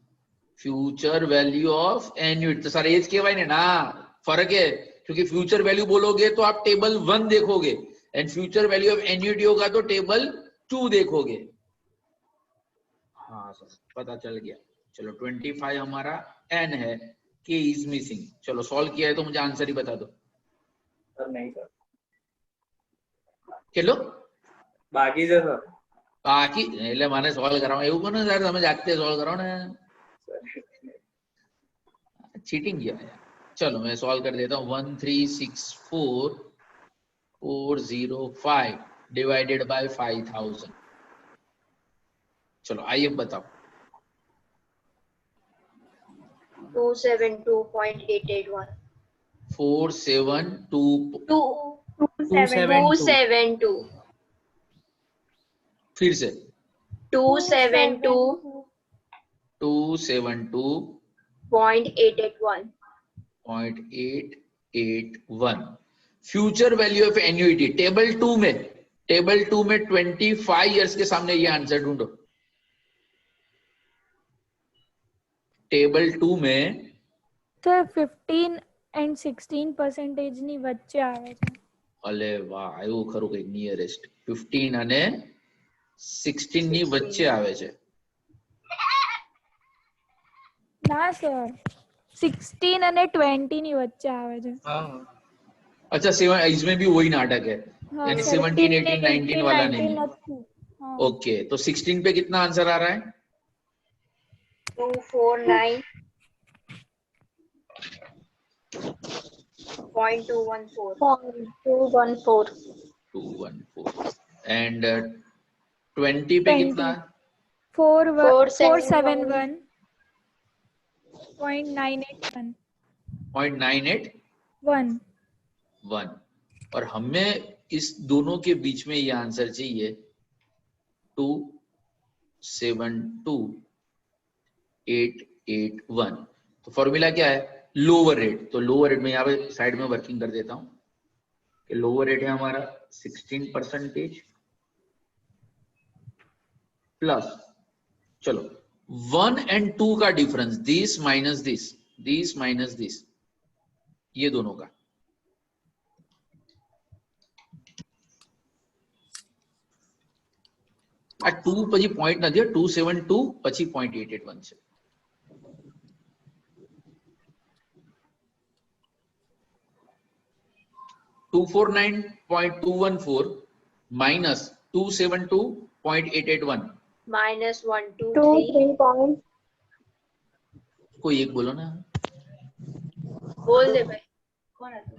future value of annuity. तो सर एज केवाई ने ना फर्क है, क्योंकि फ्यूचर वैल्यू बोलोगे तो आप टेबल 1 देखोगे and future value of annuity होगा तो टेबल 2 देखोगे। हाँ सर पता चल गया। चलो 25 हमारा एन है, के इज मिसिंग। चलो सॉल्व किया है तो मुझे आंसर ही बता दो। सर नहीं सर, चलो बाकी से सर बाकी એટલે મને સોલ્વ કરાવો એવું કોને સર, તમે જાતે સોલ્વ કરો ને, चीटिंग किया है। चलो मैं सॉल्व कर देता हूँ। 1364405 डिवाइडेड बाय 5000। चलो आइए बताओ। 272.881 272 फिर से 272.881 future value of annuity table 2 में 25 इयर्स के सामने ये आंसर ढूंढो। टेबल 2 में સર 15 and 16% ની વચ્ચે આવે છે। અલે વાહ, આવ્યું ખરું કઈ નિયરેસ્ટ। 15 અને 16 ની વચ્ચે આવે છે। ના સર 16 અને 20 ની વચ્ચે આવે છે। अच्छा इसमें भी वही नाटक है, यानी 17 18 19 वाला नहीं है। ओके तो 16 पे कितना आंसर आ रहा है? 249.214 एंड 20 पे कितना? 471.981 और हमें इस दोनों के बीच में ये आंसर चाहिए 272.881। तो फॉर्मूला क्या है? Lower rate. तो लोअर रेट में यहाँ पे साइड में वर्किंग कर देता हूं कि लोअर रेट है हमारा 16% प्लस, चलो 1 and 2 का डिफरेंस, दिस माइनस दिस, ये दोनों का। आ 2 પછી પોઈન્ટ નથી, 272 પછી 0.881 છે। $249.214 minus 272.881 minus 123 कोई एक बोलो ना। बोल दे भाई। कौन है तू?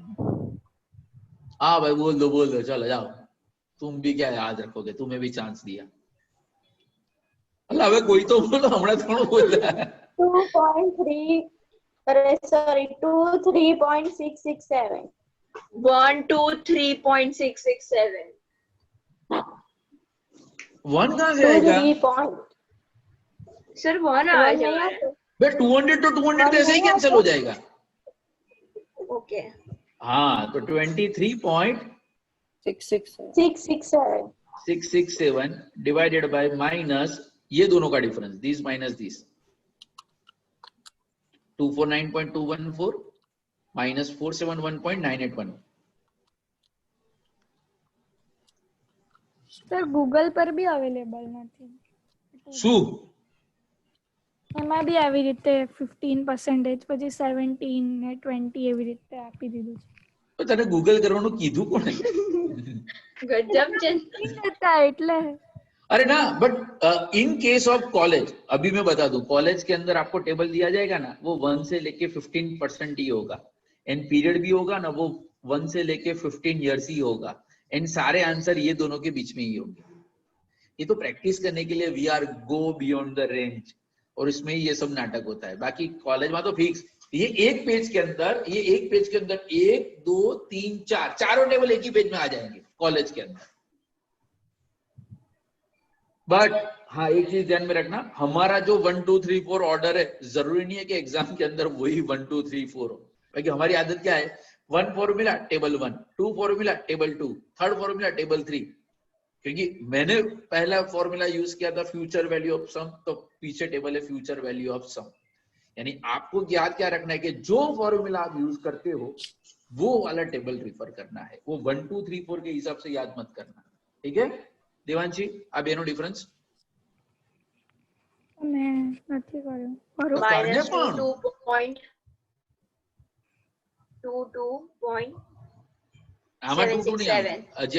हाँ भाई बोल दो चलो जाओ। तुम भी क्या याद रखोगे, तुम्हें भी चांस दिया। अल्लाह कोई तो बोलो, हमरा थोड़ा बोल रहा है। 23.667 123.667 1 कहाँ से आएगा? सर 1 आ जाएगा। 200 तो 200 तो ऐसे ही कैंसिल हो जाएगा। ओके हाँ तो 23.667 डिवाइडेड बाय माइनस ये दोनों का difference, this minus this, 249.214 minus 471.981। Sir Google પર બી અવેલેબલ નથી। શું એમાં બી આવી રીતે 15% પછી 17 ને 20 એવી રીતે આપી દીધું છે। તો તને ગૂગલ કરવાનું કીધું કોણે? गजब નતા એટલે। अरे ना but in case of college, अभी मैं बता दूं, कॉलेज के अंदर आपको टेबल दिया जाएगा ना, वो 1 से लेके 15% ही होगा एंड पीरियड भी होगा ना, वो 1 से लेके 15 इयर्स ही होगा एंड सारे आंसर ये दोनों के बीच में ही होंगे। ये तो प्रैक्टिस करने के लिए we are go beyond the range और इसमें ही ये सब नाटक होता है। बाकी कॉलेज में तो फिक्स, ये एक पेज के अंदर 1 2 3 4 चारों टेबल एक ही पेज में आ जाएंगे कॉलेज के अंदर। बट हाँ एक चीज ध्यान में रखना, हमारा जो 1 2 3 4 ऑर्डर है, जरूरी नहीं है कि एग्जाम के अंदर वही 1 2 3 4 हो, क्योंकि हमारी आदत क्या है, 1 formula table 1, 2 formula table 2, 3rd formula table 3, क्योंकि मैंने पहला फॉर्मूला यूज किया था फ्यूचर वैल्यू ऑफ सम, तो पीछे टेबल है फ्यूचर वैल्यू ऑफ सम। यानी आपको याद क्या रखना है कि जो फॉर्मूला आप यूज करते हो वो वाला टेबल रिफर करना है, वो 1 2 3 4 के हिसाब से याद मत करना, ठीक है देवांशी? अब एनो डिफरेंस मैं નથી કર્યું મારું minus 22.22.767 આમાં 2 2 नहीं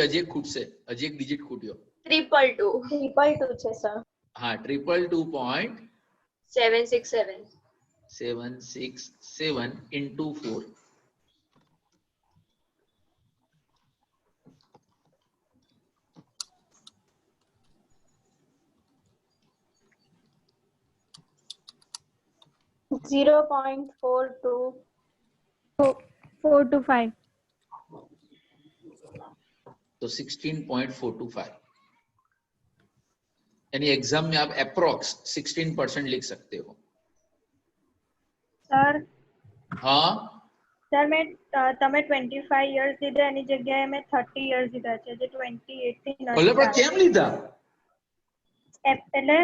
अजय खूट से अजय एक डिजिट खूट्यो 222 છે સર। हाँ 222.767 767 into 4 0.42 4 to 5 तो 16.425 यानी एग्जाम में आप अप्रोक्स 16% लिख सकते हो। સર हाँ સર મેં તમે 25 years લીધા એની જગ્યાએ મેં 30 years લીધા છે જે 2018 થી बोले पर केम लीधा? એટલે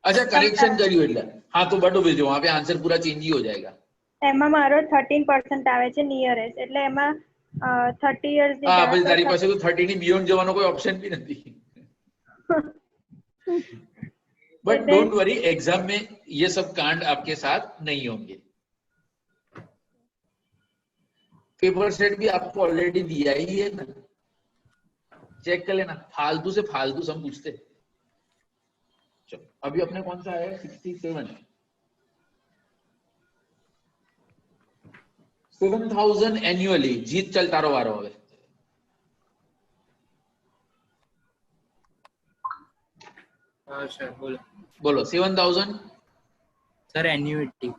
अच्छा करेक्शन કર્યું એટલે हाँ तो बटो भेजो वहां पे आंसर पूरा चेंज ही हो जाएगा। એમાં મારો 13% આવે છે નિયરેસ્ટ એટલે એમાં 30 years हाँ લીધા भाई તો तारी પાસે तो 30 ની बियॉन्ड જવાનો कोई ऑप्शन भी નથી। बट डोंट वरी एग्जाम में ये सब कांड आपके साथ नहीं होंगे। पेपर सेट भी आपको ऑलरेडी दिया ही है ना, चेक कर लेना, फालतू से फालतू सब पूछते। चलो अभी अपने कौन सा है 67 7,000 एनुअली जीत चल तारो वारो હવે हाँ सर बोलो बोलो 7,000 sir annuity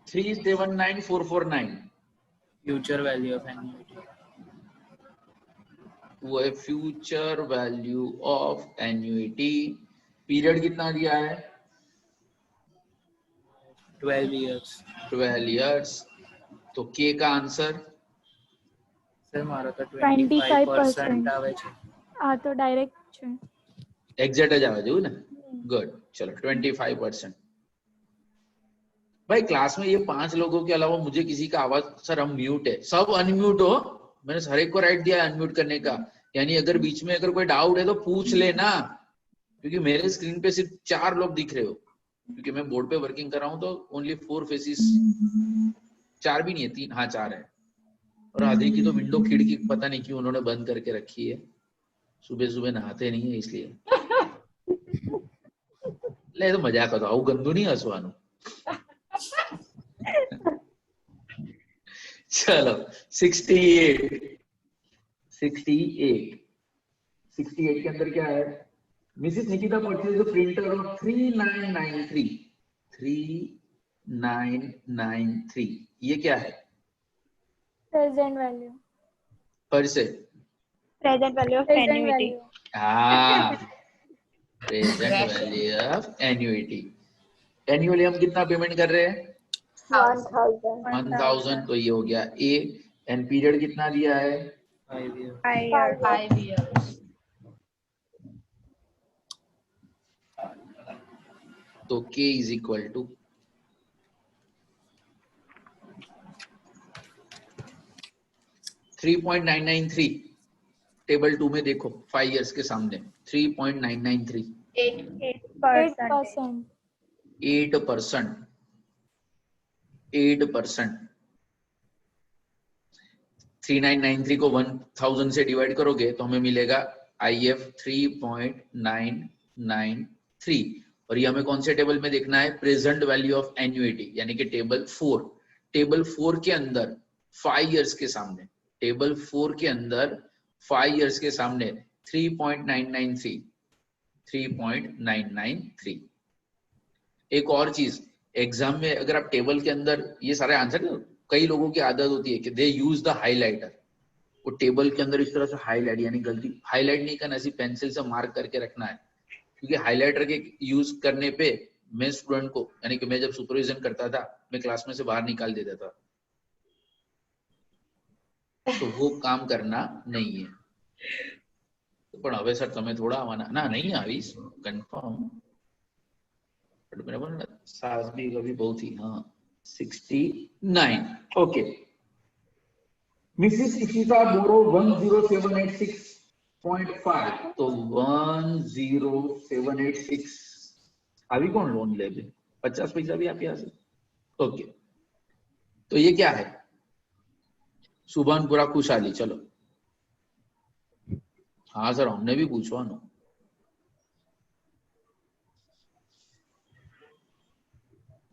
379,449 future value of annuity वो है future value of annuity. Period कितना दिया है 12 years 12 years। तो के का आंसर सर मारा तो 25% આવે છે। આ તો ડાયરેક્ટ છે एग्जैक्ट જ આવે જેવું ને। गुड चलो 25%। भाई क्लास में ये 5 लोगों के अलावा मुझे किसी का आवाज सर हम म्यूट है, सब अनम्यूट हो। मैंने हर एक को राइट दिया है अनम्यूट करने का, यानी अगर बीच में अगर कोई डाउट है तो पूछ लेना, क्योंकि मेरे स्क्रीन पे सिर्फ 4 लोग दिख रहे हो, क्योंकि मैं बोर्ड पे वर्किंग कर रहा हूँ तो ओनली 4 फेसेस, 4 भी नहीं है 3 हाँ 4 है। और आधे की तो विंडो खिड़की पता नहीं क्यों उन्होंने बंद करके रखी है, सुबह सुबह नहाते नहीं है इसलिए। ले तो मजाक હતો, આવું ગંદુ નહીં હસવાનું। चलो 68 के अंदर क्या है? Mrs Nikita purchase the printer of 3993 ये क्या है? प्रेजेंट वैल्यू पर से present value of annuity हाँ present value of annuity. Annually हम कितना पेमेंट कर रहे हैं 1000, तो ये हो गया ए। एंड पीरियड कितना दिया है 5 years तो के इज इक्वल टू 3.993। टेबल 2 में देखो 5 इयर्स के सामने 3.993 8%. 8%। 3993 को 1000 से डिवाइड करोगे तो हमें मिलेगा IF 3.993। और ये हमें कौन से टेबल में देखना है? प्रेजेंट वैल्यू ऑफ एन्युइटी, यानी कि टेबल 4। टेबल 4 के अंदर 5 इयर्स के सामने, टेबल 4 के अंदर 5 इयर्स के सामने 3.993। एक और चीज, एग्जाम में अगर आप टेबल के अंदर ये सारे आंसर, कई लोगों की आदत होती है कि दे यूज द हाइलाइटर, वो टेबल के अंदर इस तरह से हाईलाइट, यानी गलती हाईलाइट नहीं करना, ऐसी पेंसिल से मार्क करके रखना है। क्योंकि हाइलाइटर के यूज करने पे मैं स्टूडेंट को, यानी कि मैं जब सुपरविजन करता था, मैं क्लास में से बाहर निकाल देता था, तो वो काम करना नहीं है। પણ હવે સર તમે થોડા આવવાના ના નહીં આવીશ કન્ફર્મ બટ મેરે બોલ સાસ भी कभी बहुत ही हाँ 69 ओके मिसेस इशिता बोरो 10786.5 तो 10786 अभी कौन लोन ले 50 पैसा भी आप यहाँ से ओके तो ये क्या है सुभानपुरा खुशहाली चलो हाँ सर हमने भी पूछवा नो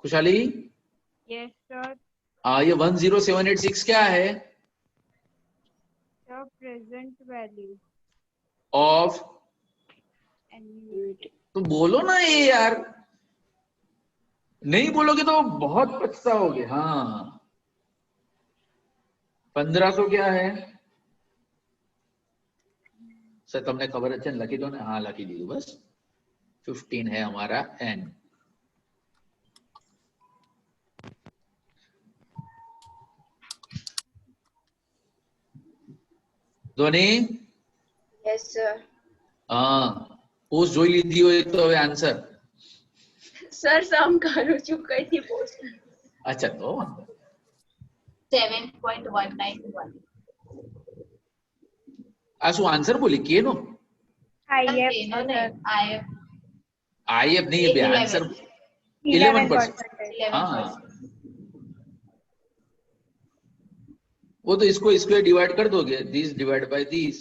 खुशहाली Yes, sir. ये 10786 क्या है The present value. Of Annuity. तो बोलो ना ये यार नहीं बोलोगे तो बहुत पछताओगे हाँ 1500 क्या है सर तुमने खबर अच्छे लकी दो ना हाँ लकी दी बस 15 है हमारा एन ધોની Yes, sir. હા પોસ્ટ જોઈ લીધી હોય તો હવે આન્સર Sir, સમ કરું છું કઈથી પોસ્ટ. અચ્છા તો વાંધો 7.191. આ શું આન્સર બોલી કે નો IF, No, no, IF. IF નહીં બે આન્સર 11% हाँ वो तो इसको स्क्वायर डिवाइड कर दोगे this divide by this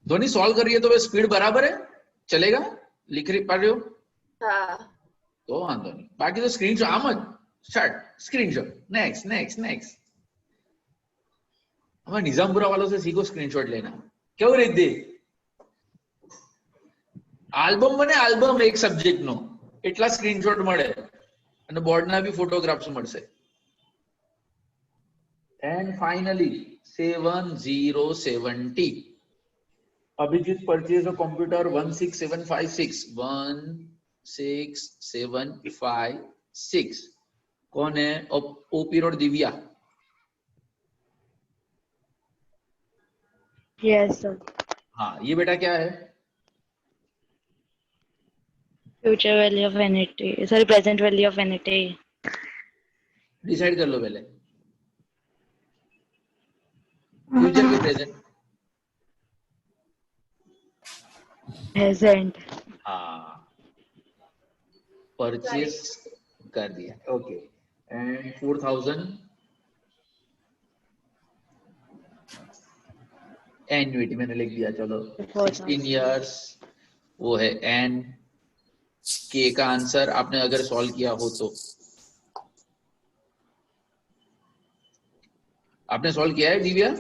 Dhoni solve कर रही है तो स्पीड बराबर है चलेगा लिख रही पढ़ रहे हो હા तो वांधो नहीं बाकी तो स्क्रीनशॉट आम ज start screenshot next next next हमें निजामपुरा वालों से सीखो स्क्रीनशॉट लेना क्यों रिद्धि આલ્બમ બને આલ્બમ એક સબ્જેક્ટ નો એટલા સ્ક્રીનશોટ મળે અને બોર્ડના બી ફોટોગ્રાફ્સ મળશે and finally 7070 Abhijeet purchase a computer 16756 16756 कौन है OP road Divya yes sir हाँ ये बेटा क्या है future value of NET sorry present value of NET decide कर लो पहले फ्यूचर के प्रेजेंट प्रेजेंट हाँ परचेज कर दिया ओके एंड 4000 एन्युटी मैंने लिख दिया चलो 16 इयर्स वो है एन के का आंसर आपने अगर सॉल्व किया हो तो आपने सॉल्व किया है दिव्या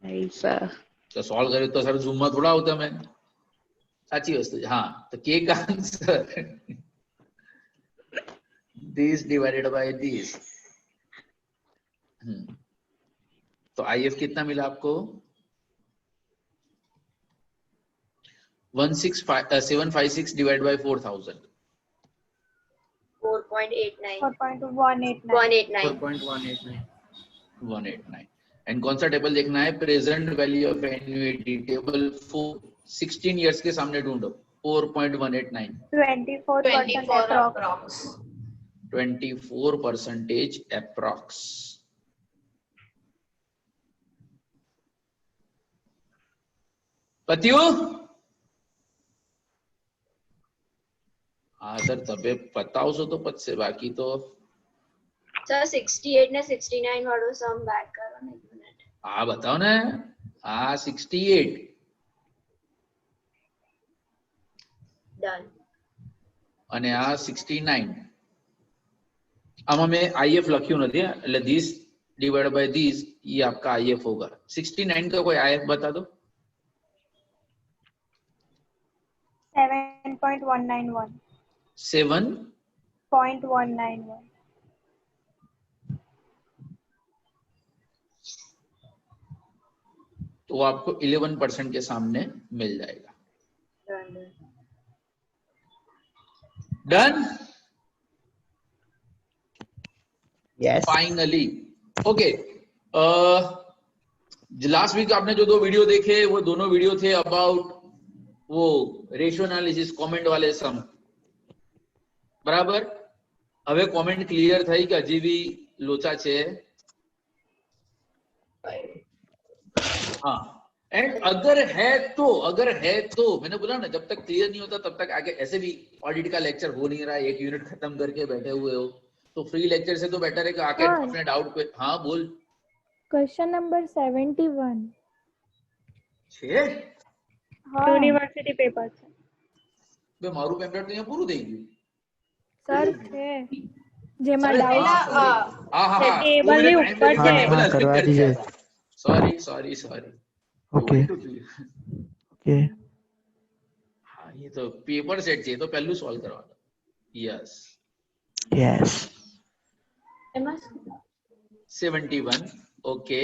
नहीं सर तो सॉल्व करे तो सर ઝૂમ માં થોડા આવતા મેં સાચી વસ્તુ છે हाँ तो के का answer this divided by this तो आईएफ कितना मिला आपको 756 divided by 4000 4.89 189 एंड कौन सा टेबल देखना है present value of annuity table 16 years के सामने ढूंढो 4.189 24% approx 24% approx पतियो हाँ सर तबे बताओ तो पद से बाकी तो સર 68 ને 69 વાળો સમ બેક કરો ને એક મિનિટ हाँ बताओ ना हाँ 68 ડન અને આ 69 આમાં મેં આઈએફ લખ્યું નથી એટલે this divided by this ये आपका आईएफ होगा 69 का कोई आईएफ बता दो 7.191 7.191 तो आपको 11% के सामने मिल जाएगा done Yes. Finally okay. Last week आपने जो 2 वीडियो देखे वो दोनों वीडियो थे अबाउट वो रेशियो एनालिसिस कमेंट वाले सम, बराबर। હવે કોમેન્ટ ક્લિયર થઈ કે હજી બી લોચા છે? हाँ, एंड अगर है तो मैंने बोला ना, जब तक क्लियर नहीं होता तब तक आगे, ऐसे भी ऑडिट का लेक्चर हो नहीं रहा है, 1 यूनिट खत्म करके बैठे हुए हो, तो फ्री लेक्चर से तो बेटर है कि आके अपने डाउट पे। हाँ बोल। क्वेश्चन नंबर 71 છે યુનિવર્સિટી પેપર છે. બે મારું પેમ્પલેટ તો અહીંયા પૂરું થઈ ગયું સર છે જેમાં સર, ડાઉટ હા હા હા ટેબલ ની ઉપર છે. हाँ करवा दीजिए. Sorry okay okay. हाँ, ये तो पेपर सेट चाहिए तो पहलू सॉल्व करवा दो। Yes yes. 71 ओके।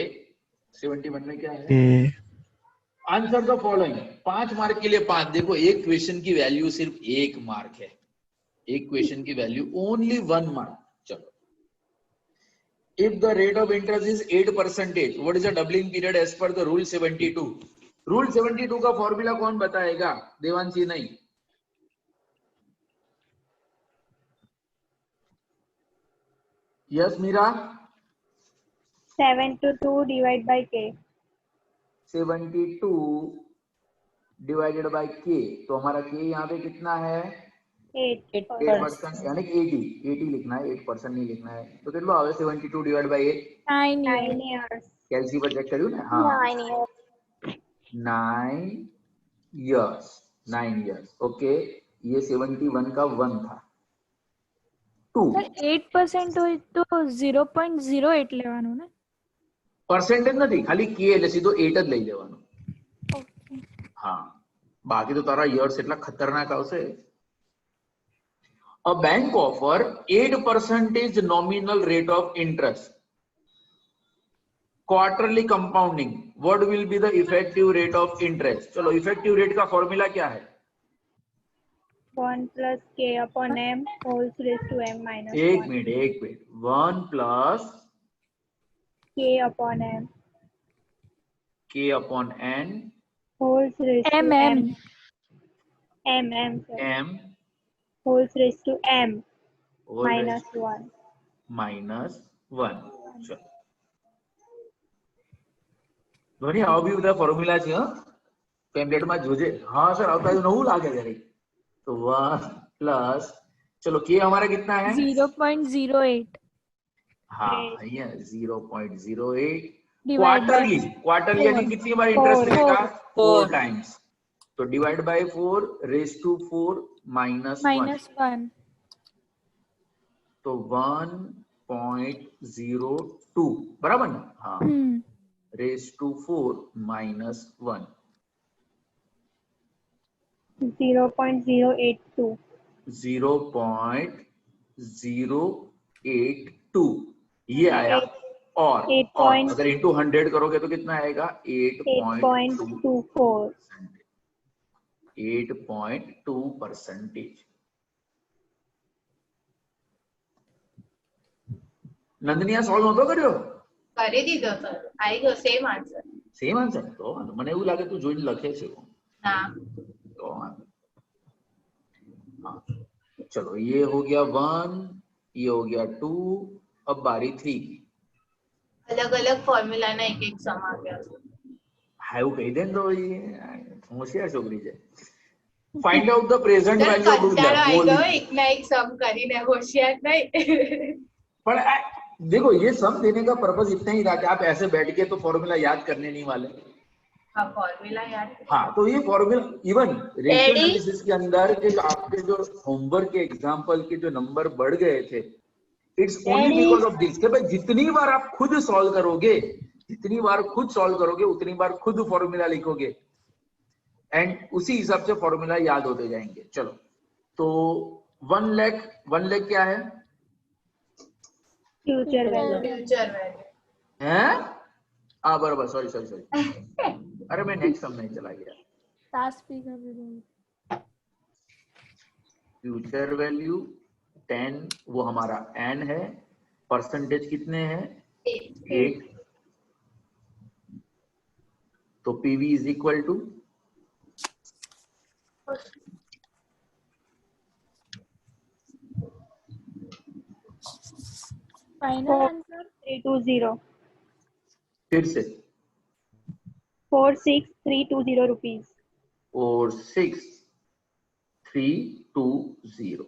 71 में क्या है? A answer the following. 5 mark के लिए 5। देखो एक क्वेश्चन की वैल्यू सिर्फ 1 मार्क है, एक क्वेश्चन की वैल्यू ओनली 1 मार्क। चलो, if the rate of interest is 8%, what is the doubling period as per the rule 72? Rule 72 का फॉर्मूला कौन बताएगा? देवांशी नहीं। यस मीरा। 72 डिवाइड बाय के. 72 डिवाइडेड बाय के, तो हमारा के यहाँ पे कितना है? 8%, यानी कि 80 लिखना है, 8% नहीं लिखना है। तो कितना आवे 72 डिवाइड बाय 8? 9 years. कैलसी पर चेक करियो ना। हाँ 9 years. 9 years okay. ये 71 का 1 था। 2 સર 8% હોય તો 0.08 લેવાનું ને? परसेंटेज નથી, ખાલી કે એટલે સીધો 8 જ લઈ લેવાનું। હા, બાકી તો તારા યર્સ એટલા ખતરનાક આવશે। A bank offer 8% nominal rate of interest, quarterly compounding, what will be the effective rate of interest? चलो effective rate का फॉर्मूला क्या है? 1 plus k upon m whole raised to m minus 1. एक minute 1 plus k upon m k upon n whole raised to m. m whole raised to m whole minus raised to 1. minus 1। चलो ધોની આવો બી બધા formula છે। હા, pamphlet માં જોજે। હા sir આવતા જ નવું લાગે જરી। तो 1 प्लस, चलो के हमारा कितना है? 0.08। हाँ ये 0.08 क्वार्टरली यानी कितनी बार इंटरेस्ट मिलेगा? 4 टाइम्स। तो divide by 4 raise to 4 minus 1, तो 1.02 बराबर ना? हाँ, रेज टू 4 माइनस 1 0.082 0.082 ये आया। और अगर इंटू 100 करोगे तो कितना आएगा? 8.24 8.2%। નંદનિયા સોલ્વ નતો કર્યો? કરી દીધો સર, આવી ગયો સેમ આન્સર। Same answer? તો મને એવું લાગે તું જોઈને લખે છે। ના तो हाँ, चलो ये हो गया 1, ये हो गया 2, अब बारी 3। अलग अलग फॉर्मूला ना एक एक सम आ गया। हाउ कही देन तो ये होशियार छोकरी છે। Find out the present value of कंटाळा आई गयो एक ना एक सम કરીને होशियार नहीं। पर देखो ये सम देने का पर्पस इतना ही था कि आप ऐसे बैठ के तो फॉर्मूला याद करने नहीं वाले। फॉर्मूला याद। हाँ, तो ये फॉर्मूला इवन रेशियो एनालिसिस के अंदर के आपके जो होमवर्क के एग्जांपल के जो नंबर बढ़ गए थे, it's only because of this कि भाई जितनी बार आप खुद सॉल्व करोगे, उतनी बार खुद फॉर्मूला लिखोगे एंड उसी हिसाब से फॉर्मूला याद होते जाएंगे। चलो तो 1 लाख क्या है? फ्यूचर वैल्यू है। हाँ बराबर, सॉरी अरे मैं नेक्स्ट सम नहीं चला गया। फ्यूचर वैल्यू 10 वो हमारा n है, परसेंटेज कितने हैं? 8। तो PV is equal to final answer 320 फिर से 46320 रुपीज 46320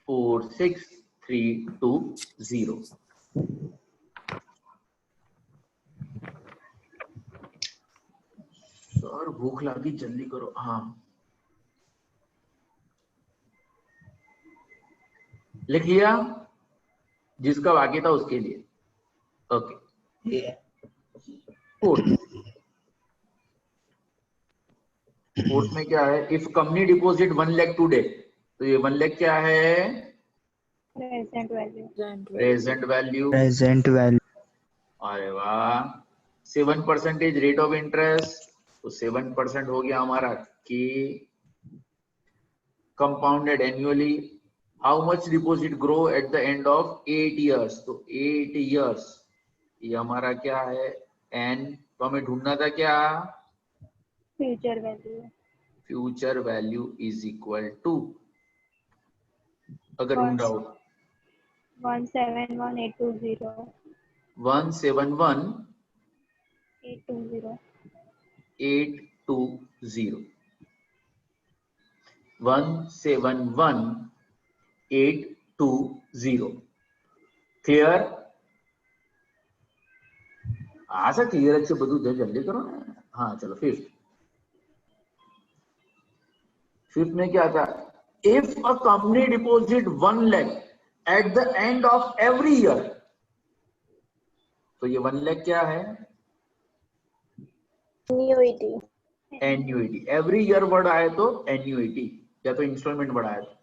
46320। सर भूख लगी, जल्दी करो। हाँ लिख लिया, जिसका बाकी था उसके लिए। ओके फोर्थ में क्या है? If company deposit 1 lakh today, तो ये 1 लाख क्या है? Present value. Present value. Present value. अरे वाह। 7% रेट ऑफ इंटरेस्ट, तो 7% हो गया हमारा कि compounded annually. How much deposit grow at the end of 8 years, तो 8 years ये हमारा क्या है? एन। तो हमें ढूंढना था क्या? Future value. Future value is equal to, अगर ढूंढा हो 171820 171820 171820 क्लियर? आशा क्लियर अच्छे બધું जल्दी करो ना। हाँ चलो फिफ्थ में क्या था? If a company deposit 1 lakh eight the end of every year, तो ये 1 लाख क्या है? एन्युइटी। एवरी ईयर वर्ड आए तो एन्युइटी, या तो इंस्टॉलमेंट वर्ड आए तो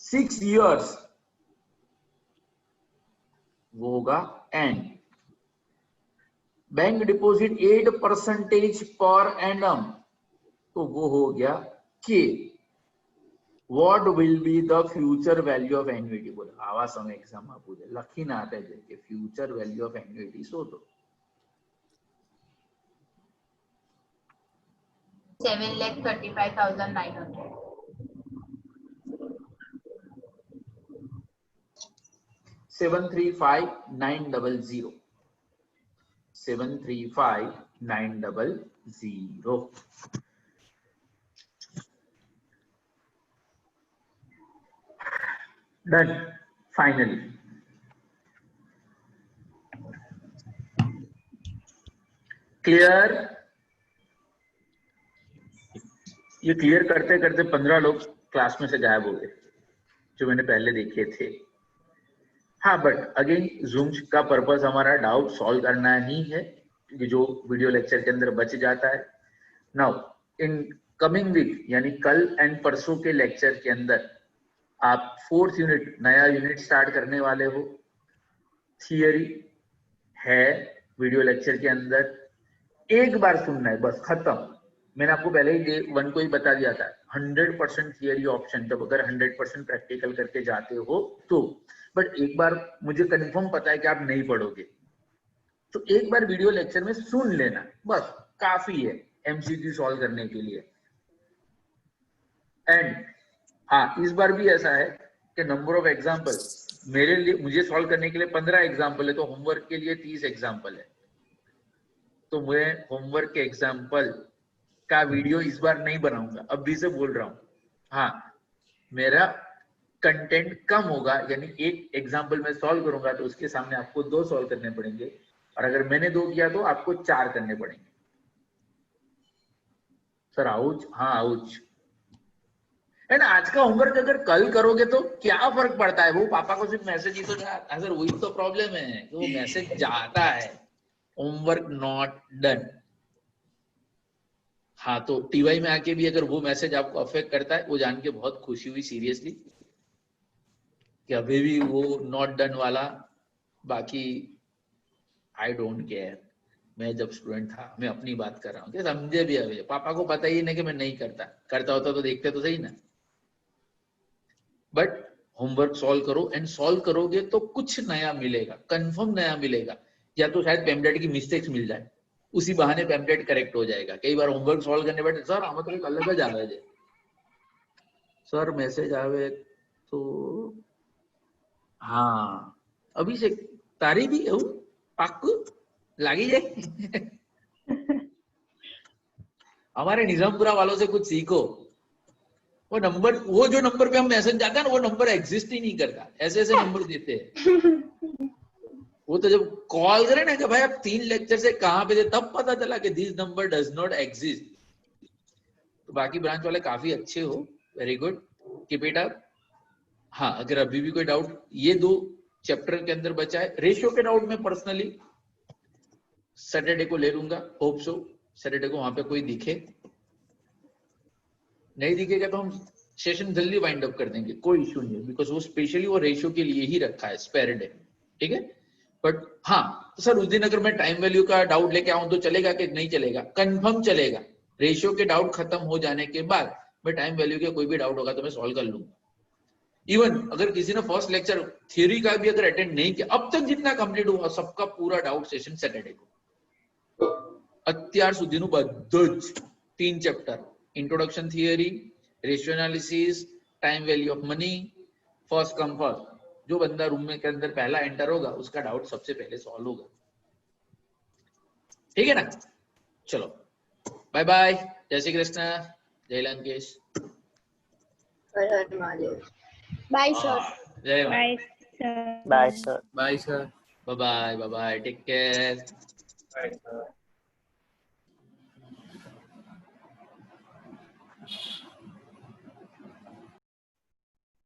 6 years वो होगा N. Bank deposit 8% per annum, तो वो हो गया के। What will be the future value of annuity? बोले आवा समय एग्जाम में पूछे, लखी ना आते हैं कि फ्यूचर वैल्यू ऑफ एन्युइटी सो दो 7,35,900। 735,900 735,900। Done finally. क्लियर? ये क्लियर करते करते 15 लोग क्लास में से गायब हो गए जो मैंने पहले देखे थे। हाँ बट अगेन जूम का पर्पस हमारा डाउट सॉल्व करना ही है, क्योंकि जो वीडियो लेक्चर के अंदर बच जाता है। नाउ इन कमिंग वीक यानी कल एंड परसों के लेक्चर के अंदर आप 4th यूनिट, नया यूनिट स्टार्ट करने वाले हो। थियरी है वीडियो लेक्चर के अंदर, एक बार सुनना है बस, खत्म। मैंने आपको पहले ही डे 1 को ही बता दिया था 100% थियरी ऑप्शन, जब अगर 100% प्रैक्टिकल करके जाते हो तो। बट एक बार मुझे कंफर्म पता है कि आप नहीं पढ़ोगे, तो एक बार वीडियो लेक्चर में सुन लेना बस, काफी है एमसीक्यू सॉल्व करने के लिए। एंड हाँ इस बार भी ऐसा है कि नंबर ऑफ एग्जाम्पल मेरे लिए, मुझे सॉल्व करने के लिए 15 एग्जाम्पल है, तो होमवर्क के लिए 30 एग्जाम्पल है। तो मैं होमवर्क के एग्जाम्पल का वीडियो इस बार नहीं बनाऊंगा, अभी से बोल रहा हूँ। हाँ मेरा कंटेंट कम होगा, यानी एक एग्जाम्पल मैं सॉल्व करूंगा तो उसके सामने आपको 2 सॉल्व करने पड़ेंगे, और अगर मैंने 2 किया तो आपको 4 करने पड़ेंगे। Sir ouch? हाँ आउच। एंड आज का होमवर्क अगर कल करोगे तो क्या फर्क पड़ता है? वो पापा को सिर्फ मैसेज ही तो जाता है। सर वही तो प्रॉब्लम है कि वो मैसेज जाता है, होमवर्क नॉट डन। हाँ तो टीवाई में आके भी अगर वो मैसेज आपको अफेक्ट करता है, वो जान के बहुत खुशी हुई सीरियसली, कि अभी भी वो नॉट डन वाला। बाकी आई डोंट केयर, मैं जब स्टूडेंट था, मैं अपनी बात कर रहा हूँ, समझे भी अभी पापा को पता ही नहीं कि मैं नहीं करता, करता होता तो देखते तो सही ना। बट होमवर्क सॉल्व करो, एंड सॉल्व करोगे तो कुछ नया मिलेगा, कंफर्म नया मिलेगा, या तो शायद पेम्पलेट की मिस्टेक्स मिल जाए, उसी बहाने पेम्पलेट करेक्ट हो जाएगा। कई बार होमवर्क सॉल्व करने बैठे, सर आम तो एक अलग ज आवे छे, सर मैसेज आवे तो हाँ अभिषेक तारी भी એવું પાક્કું लागी जाए। हमारे निजामपुरा वालों से कुछ सीखो, वो नंबर, वो जो नंबर पे हम मैसेज जाता है ना, वो नंबर एग्जिस्ट ही नहीं करता, ऐसे ऐसे नंबर देते हैं। वो तो जब कॉल करे ना कि भाई आप 3 लेक्चर से कहाँ पे थे, तब पता चला कि this number does not exist. तो बाकी ब्रांच वाले काफी अच्छे हो, very good, keep it up. हाँ, अगर अभी भी कोई डाउट ये 2 चैप्टर के अंदर बचा है, रेशियो के डाउट में पर्सनली सैटरडे को ले लूंगा, होप सो सैटरडे को वहां पे कोई दिखे, नहीं दिखेगा तो हम सेशन जल्दी वाइंड अप कर देंगे, कोई इश्यू नहीं है, बिकॉज वो स्पेशली वो रेशियो के लिए ही रखा है, स्पेयर डे, ठीक है। बट हाँ तो सर उस दिन अगर मैं टाइम वैल्यू का डाउट लेके आऊं तो चलेगा कि नहीं चलेगा? कंफर्म चलेगा। रेशियो के डाउट खत्म हो जाने के बाद मैं टाइम वैल्यू के कोई भी डाउट होगा तो मैं सॉल्व कर लूंगा। इवन अगर किसी ने फर्स्ट लेक्चर थ्योरी का भी अगर अटेंड नहीं किया, अब तक जितना कंप्लीट हुआ सबका पूरा डाउट सेशन सैटरडे को। અત્યાર સુધીનું બધું જ 3 chapter, introduction theory, ratio analysis, time value of money, first come first, जो बंदा रूम में के अंदर पहला एंटर होगा उसका डाउट सबसे पहले सॉल्व होगा, ठीक है ना। चलो बाय बाय, जय श्री कृष्ण, जय लंकेश, हर हर महादेव, बाय सर, जय Bye, sir. Bye, sir. Bye, sir. Bye bye, take care. Bye, sir.